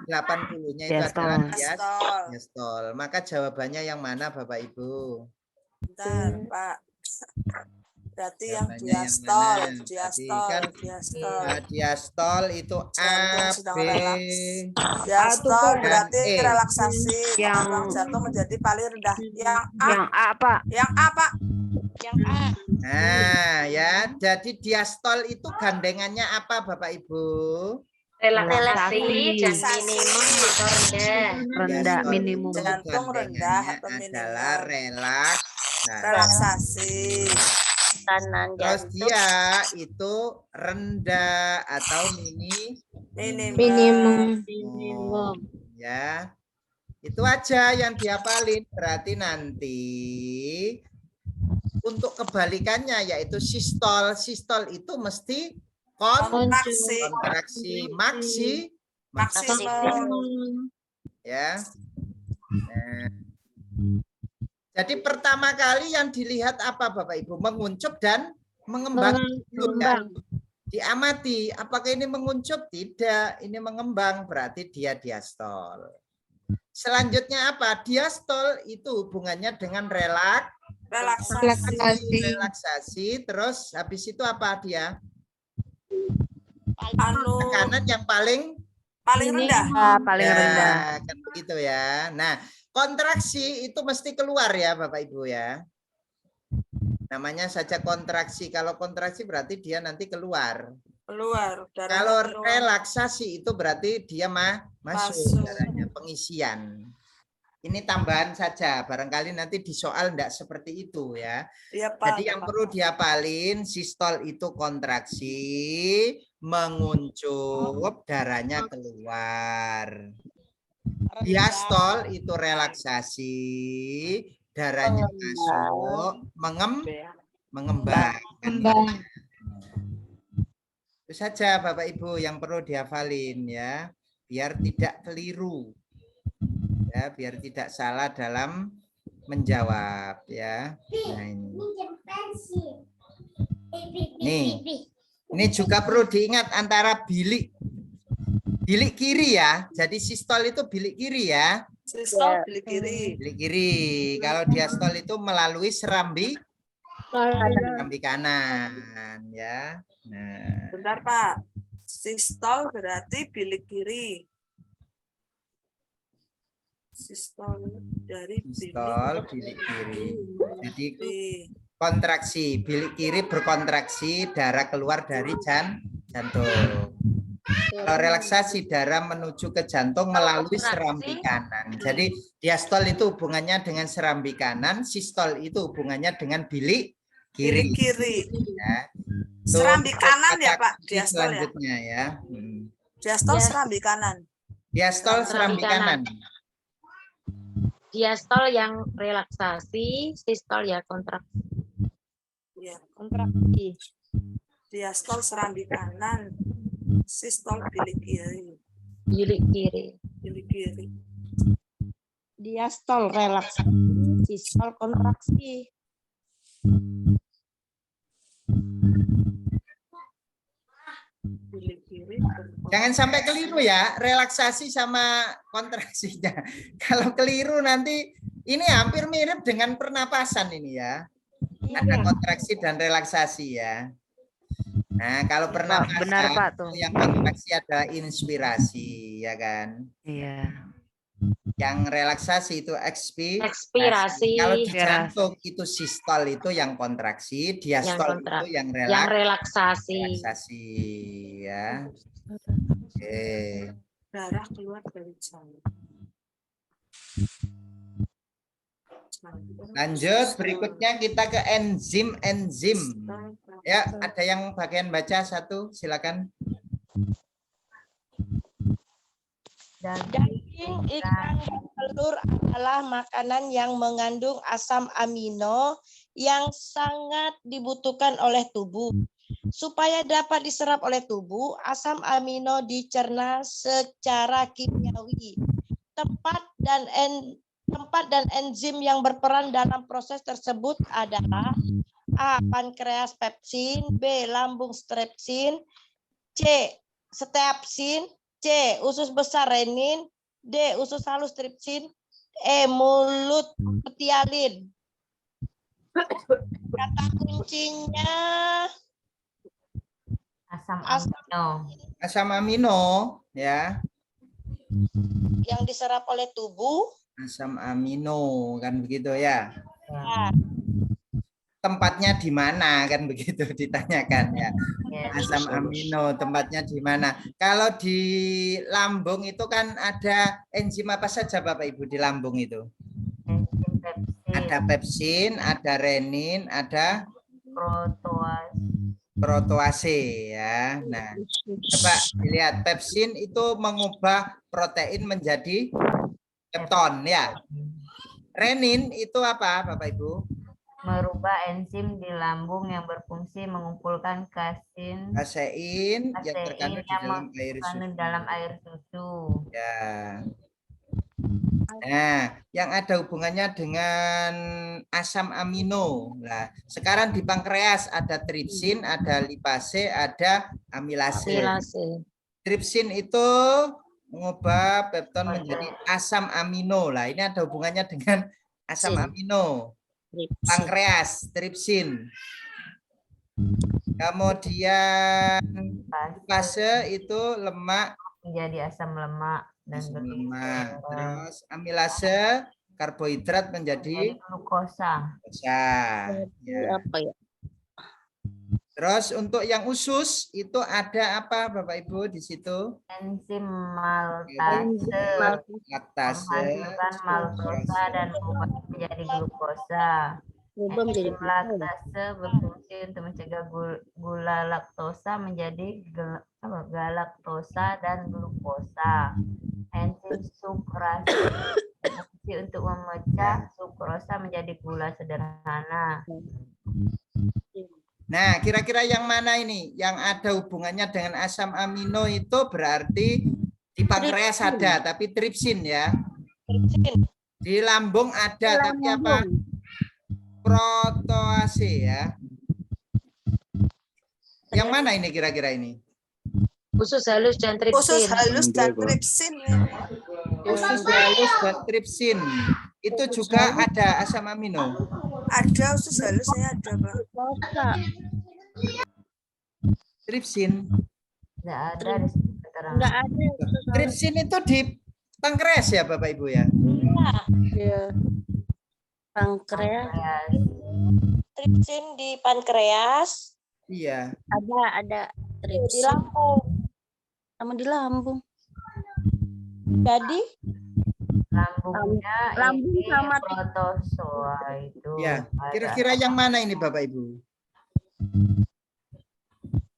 80-nya itu adalah diastol. Maka jawabannya yang mana Bapak Ibu? Bentar, Pak. Berarti yang diastol, diastol itu A, B. Diastol berarti relaksasi. Yang jantung menjadi paling rendah. Yang A, Pak. Yang A, Pak. Yang A. Nah, ya. Jadi diastol itu gandengannya apa Bapak Ibu? Relaksasi dan minimum atau rendah. Minimum. Jantung rendah atau adalah relaksasi. Terus dia itu rendah atau minimum. Ya, itu aja yang dihafalin. Berarti nanti untuk kebalikannya yaitu sistol. Sistol itu mesti kontraksi maksimum. Ya. Nah. Jadi pertama kali yang dilihat apa Bapak Ibu? Menguncup dan mengembang. Diamati, apakah ini menguncup? Tidak, ini mengembang, berarti dia diastol. Selanjutnya apa? Diastol itu hubungannya dengan relaksasi. Terus habis itu apa dia? Tekanan yang paling rendah. Paling rendah. Kan begitu ya. Nah, kontraksi itu mesti keluar ya Bapak Ibu ya. Namanya saja kontraksi. Kalau kontraksi berarti dia nanti keluar. Kalau relaksasi itu berarti dia masuk darahnya, pengisian. Ini tambahan saja. Barangkali nanti di soal enggak seperti itu ya. Jadi yang perlu dihafalin, sistol itu kontraksi, menguncup, darahnya keluar. Diastol itu relaksasi, darahnya masuk, mengembang. Itu saja Bapak Ibu yang perlu dihafalin ya, biar tidak keliru. Ya, biar tidak salah dalam menjawab ya. Nah, ini juga perlu diingat antara bilik kiri ya. Jadi sistol itu bilik kiri ya. Sistol bilik kiri. Bilik kiri. Kalau diastol itu melalui serambi Serambi kanan ya. Nah, Bentar Pak. Sistol berarti bilik kiri. Sistol dari sistol bilik kiri. Jadi kontraksi, bilik kiri berkontraksi, darah keluar dari jantung. Kalau relaksasi, darah menuju ke jantung melalui serambi kanan. Jadi diastol itu hubungannya dengan serambi kanan, sistol itu hubungannya dengan bilik kiri. Ya. Serambi kanan ya Pak, diastol selanjutnya ya. Diastol serambi kanan. Diastol serambi kanan. Diastol yang relaksasi, sistol ya kontraksi. Ya, kontraksi. Diastol serambi kanan, sistol bilik kiri. Bilik kiri. Bilik kiri. Diastol relaksasi, sistol kontraksi. Bilik kiri. Jangan sampai keliru ya, relaksasi sama kontraksinya. Kalau keliru nanti ini hampir mirip dengan pernapasan ini ya. Ada kontraksi dan relaksasi ya. Nah, kalau pernapasan benar, Pak, tuh. yang kontraksi adalah inspirasi ya kan. Iya. Yang relaksasi itu ekspirasi. Kalau di jantung itu sistol itu yang kontraksi, diastol itu yang relaksasi. Relaksasi ya. Oke. Darah keluar dari jantung. Lanjut, berikutnya kita ke enzim. Ya, ada yang bagian baca satu, silakan. Daging, ikan, dan telur adalah makanan yang mengandung asam amino yang sangat dibutuhkan oleh tubuh. Supaya dapat diserap oleh tubuh, asam amino dicerna secara kimiawi. Tempat dan enzim yang berperan dalam proses tersebut adalah A. Pankreas pepsin, B. Lambung strepsin, C. Steapsin, C. Usus besar renin, D. Usus halus tripsin, E. Mulut petialin. Kata kuncinya Asam amino ya. Yang diserap oleh tubuh. Asam amino kan begitu ya. Ya. Tempatnya di mana kan begitu ditanyakan ya. Asam amino tempatnya di mana? Kalau di lambung itu kan ada enzim apa saja Bapak Ibu di lambung itu? Ada pepsin, ada renin, ada protease ya. Nah, coba dilihat pepsin itu mengubah protein menjadi pepton ya. Renin itu apa Bapak Ibu? Merubah enzim di lambung yang berfungsi mengumpulkan kasein yang terkandung di dalam air susu. Ya. Nah, yang ada hubungannya dengan asam amino. Nah, sekarang di pankreas ada tripsin, ada lipase, ada amilase. Tripsin itu mengubah pepton menjadi asam amino. Lah, ini ada hubungannya dengan asam amino. Pankreas, tripsin. Kemudian lipase itu lemak menjadi asam lemak dan lemak. Terus amilase karbohidrat menjadi glukosa. Ya. Apa ya? Terus untuk yang usus itu ada apa Bapak Ibu di situ? Enzim laktase menghasilkan maltosa dan mengubah menjadi glukosa. Enzim laktase berfungsi untuk mencegah gula laktosa menjadi galaktosa dan glukosa. Enzim sukrase berfungsi untuk memecah sukrosa menjadi gula sederhana. Nah, kira-kira yang mana ini? Yang ada hubungannya dengan asam amino itu berarti di pankreas ada, tapi tripsin ya. Di lambung ada, tapi apa? Protease ya. Yang mana ini kira-kira ini? Usus halus dan tripsin. Usus halus dan tripsin. Usus halus dan tripsin. Itu juga ada asam amino. Ada usus halus saya ada, Pak. Tripsin. Nggak ada di sini keterangan. Enggak ada. Tripsin itu di pankreas ya Bapak Ibu ya? Iya. Pankreas. Tripsin di pankreas. Iya. Ada tripsin. Di lambung. Sama di lambung. Jadi Lambungnya Lambung ini sama protozoa itu. Ya, ada. kira-kira yang mana ini Bapak Ibu?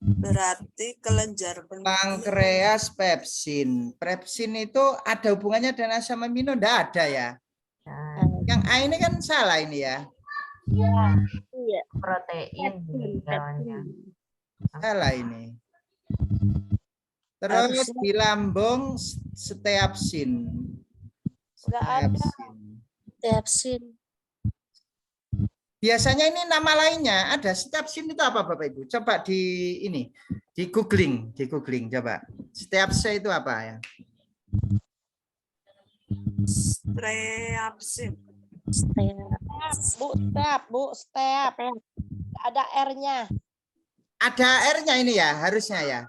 Berarti kelenjar Pankreas, pepsin. Pepsin itu ada hubungannya dengan asam amino? Enggak ada ya? Yang A ini kan salah ini ya? Iya. Protein jawabannya. Salah ini. Terus di lambung steapsin. enggak ada. Tripsin. Biasanya ini nama lainnya ada steapsin itu apa Bapak Ibu? Coba di googling coba. Steapsin itu apa ya? Streapsin. Bu, step. Ada R-nya. Ada R-nya ini ya, harusnya ya.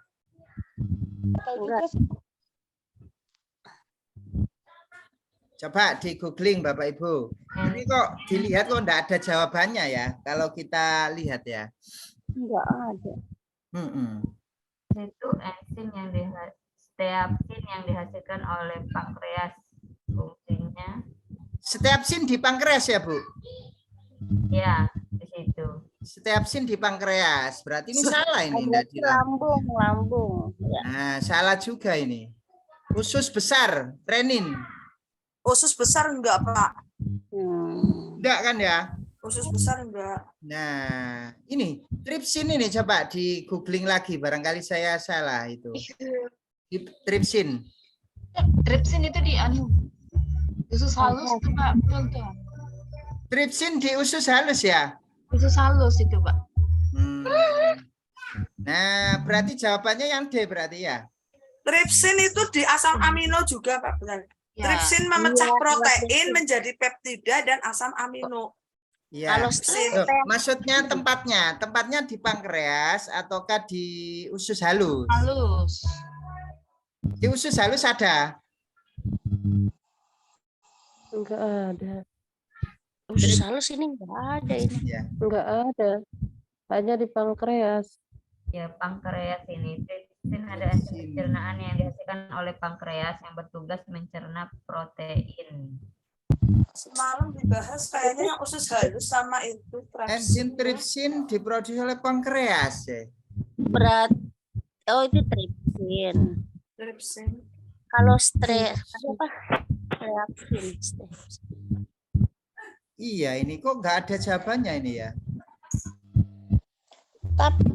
Coba di googling Bapak Ibu. Ini kok dilihat kok enggak ada jawabannya ya. Kalau kita lihat ya. Enggak ada. Itu enzim yang steapsin yang dihasilkan oleh pankreas. Fungsinya. Steapsin di pankreas ya Bu? Ya, di situ. Steapsin di pankreas. Berarti ini salah ini. Enggak di Lambung. Ya. Nah, salah juga ini. Usus besar, renin. Usus besar enggak, Pak? Enggak kan ya? Usus besar enggak. Nah, ini tripsin ini coba di googling lagi. Barangkali saya salah itu. Tripsin. Tripsin itu di usus halus itu Pak, betul tuh. Tripsin di usus halus ya? Usus halus itu Pak. Nah, berarti jawabannya yang D berarti ya? Tripsin itu di asam amino juga, Pak. Benar. Ya. Tripsin memecah protein menjadi peptida dan asam amino. Iya. Kalau Maksudnya tempatnya di pankreas ataukah di usus halus? Halus. Di usus halus ada? Enggak ada. Usus halus ini enggak ada ini. Ya. Enggak ada. Hanya di pankreas. Ya, pankreas ini tripsin ada enzim pencernaan yang dihasilkan oleh pankreas yang bertugas mencerna protein. Semalam dibahas kayaknya yang usus halus sama itu Enzim tripsin diproduksi oleh pankreas ya. Itu tripsin. Tripsin. Kalau apa? Tripsin. Iya, ini kok nggak ada jawabannya ini ya? Tapi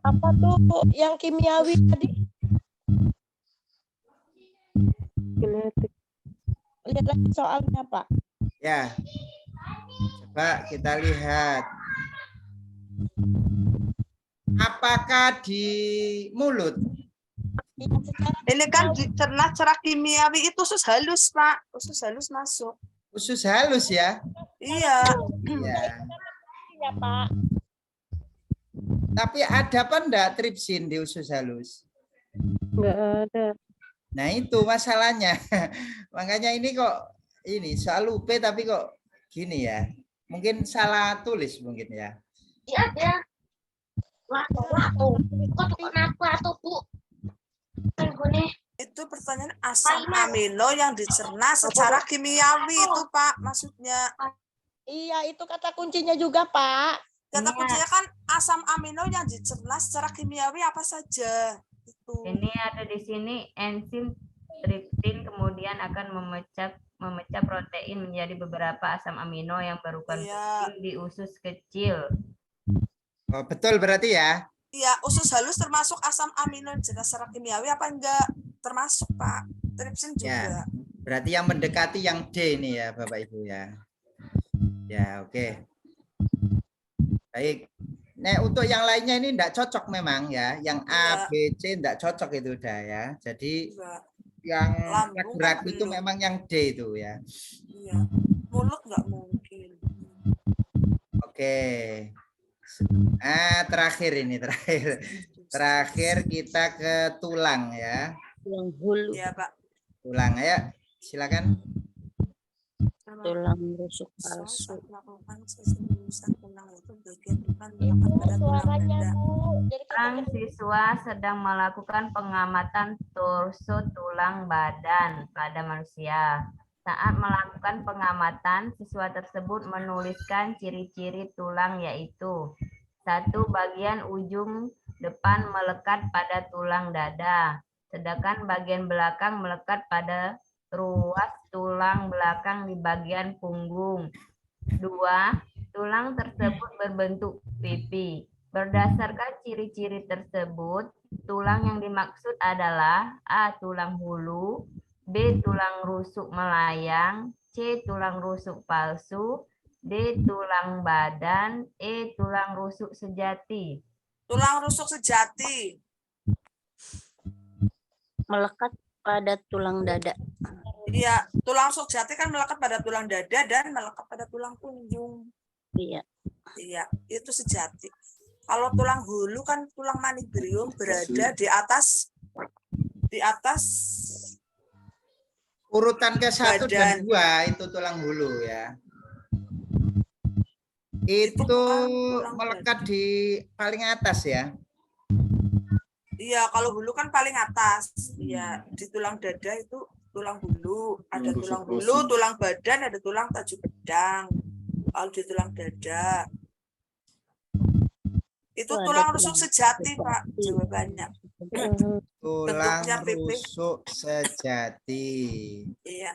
apa tuh yang kimiawi tadi? Genetik. Lihat lagi soalnya, Pak. Ya. Coba kita lihat. Apakah di mulut? Ini kan dicerna secara kimiawi itu usus halus, Pak. Usus halus masuk. Usus halus ya? Iya. Iya. Ya, Pak. Tapi ada apa enggak tripsin di usus halus? Enggak ada. Nah itu masalahnya. Makanya ini kok ini soal UP tapi kok gini ya. Mungkin salah tulis mungkin ya. Iya, ya. Kenapa Bu? Itu pertanyaan asam amino yang dicerna secara kimiawi itu, Pak, maksudnya. Iya, itu kata kuncinya juga, Pak. Kata kuncinya kan asam amino yang dicerna secara kimiawi apa saja. Itu. Ini ada di sini enzim tripsin kemudian akan memecah protein menjadi beberapa asam amino yang berukun di usus kecil. Oh, betul berarti ya? Iya, usus halus termasuk asam amino jenis secara kimiawi apa enggak? Termasuk, Pak. Tripsin juga. Ya, berarti yang mendekati yang D ini ya, Bapak Ibu ya. Ya, oke. Baik. Nah, untuk yang lainnya ini enggak cocok memang ya. Yang A, B, C enggak cocok itu udah ya. Jadi yang ragu-ragu itu memang yang D itu ya. Iya. Mulut nggak mungkin. Oke. Terakhir ini terakhir kita ke tulang ya. Tulang hulu. Iya, Pak. Tulang, ayo silakan. Tulang rusuk palsu. Melakukan sesungguhnya tulang itu bagian depan melekat pada tulang dada. Sang siswa sedang melakukan pengamatan torso tulang badan pada manusia. Saat melakukan pengamatan, siswa tersebut menuliskan ciri-ciri tulang yaitu 1. Bagian ujung depan melekat pada tulang dada, sedangkan bagian belakang melekat pada ruas tulang belakang di bagian punggung. 2. Tulang tersebut berbentuk pipi. Berdasarkan ciri-ciri tersebut, tulang yang dimaksud adalah A. Tulang hulu, B. Tulang rusuk melayang, C. Tulang rusuk palsu, D. Tulang badan, E. Tulang rusuk sejati. Tulang rusuk sejati. Melekat pada tulang dada. Iya, tulang rusuk sejati kan melekat pada tulang dada dan melekat pada tulang punggung. Iya. Iya, itu sejati. Kalau tulang hulu kan tulang manibrium berada di atas Urutan ke-1 dan badan. 2 itu tulang hulu ya. Itu melekat di paling atas ya. Iya, kalau hulu kan paling atas. Iya, di tulang dada itu tulang hulu, ada tulang hulu, tulang badan, ada tulang tajuk pedang. Kalau di tulang dada itu tulang rusuk sejati, Pak, jawabannya. Tulang Bentuknya pipih. rusuk sejati. Iya.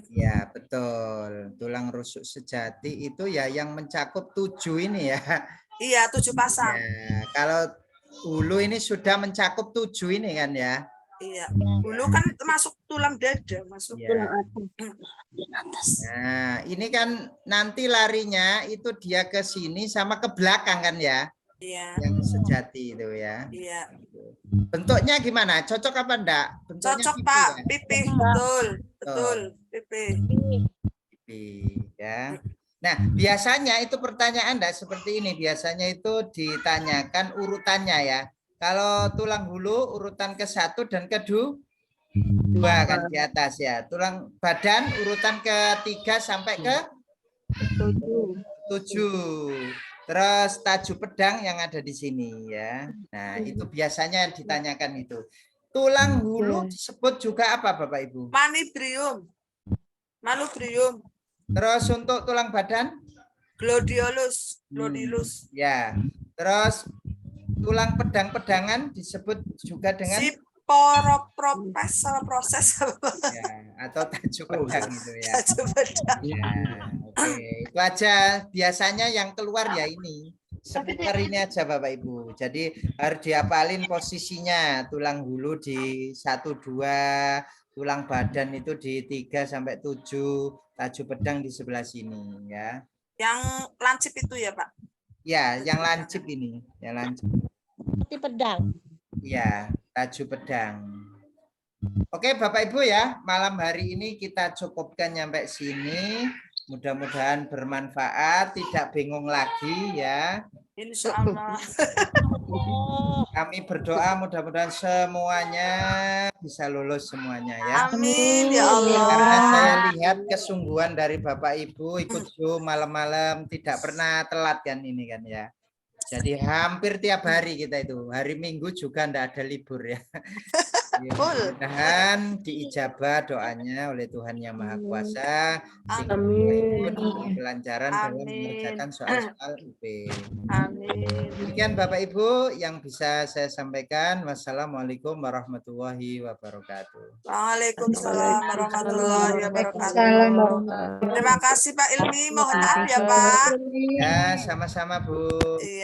Ya, betul. Tulang rusuk sejati itu ya yang mencakup 7 ini ya. Iya, 7 pasang. Ya, kalau hulu ini sudah mencakup 7 ini kan ya. Iya. Hulu kan masuk tulang dada, masuk Ya. tulang atas. Nah, ini kan nanti larinya itu dia ke sini sama ke belakang kan ya. Iya. Yang sejati itu ya. Iya. Bentuknya gimana? Cocok apa enggak? Bentuknya Cocok, pipi Pak. ya? Pipih, betul. Betul, pipih. Pipi, ya. Nah, biasanya itu pertanyaan enggak seperti ini. Biasanya itu ditanyakan urutannya ya. Kalau tulang hulu urutan ke-1 dan ke-2 kan di atas ya. Tulang badan urutan ke-3 sampai ke 7. Terus tajuk pedang yang ada di sini ya. Nah, itu biasanya yang ditanyakan itu. Tulang hulu disebut juga apa Bapak Ibu? Manibrium. Manubrium. Terus untuk tulang badan? Gladiolus. Gladiolus. Ya. Terus tulang pedang-pedangan disebut juga dengan Siporopropes sama proses ya, atau tajuk pedang itu ya. tajuk pedang. Ya, oke. Itu aja biasanya yang keluar ya ini. Seputar ini aja Bapak Ibu. Jadi harus dihafalin posisinya. Tulang hulu di 1, 2, tulang badan itu di 3 sampai 7, tajuk pedang di sebelah sini ya. Yang lancip itu ya, Pak? Ya, yang lancip ini, yang lancip. Seperti pedang. Ya, tajuk pedang. Oke Bapak Ibu ya, malam hari ini kita cukupkan sampai sini. Mudah-mudahan bermanfaat, tidak bingung lagi ya. Insya Allah. Kami berdoa mudah-mudahan semuanya bisa lulus semuanya ya. Amin ya Allah. Karena saya lihat kesungguhan dari Bapak Ibu ikut Zoom malam-malam tidak pernah telat kan ini kan ya. Jadi hampir tiap hari kita itu. Hari Minggu juga enggak ada libur ya. Mudah-mudahan diijabah doanya oleh Tuhan Yang Maha Kuasa. Amin. Kelancaran dalam mengerjakan soal-soal UP. Amin. Demikian Bapak Ibu yang bisa saya sampaikan. Wassalamualaikum warahmatullahi wabarakatuh. Waalaikumsalam warahmatullahi wabarakatuh. Terima kasih Pak Ilmi. Mohon maaf ya Pak. Ya, sama-sama Bu.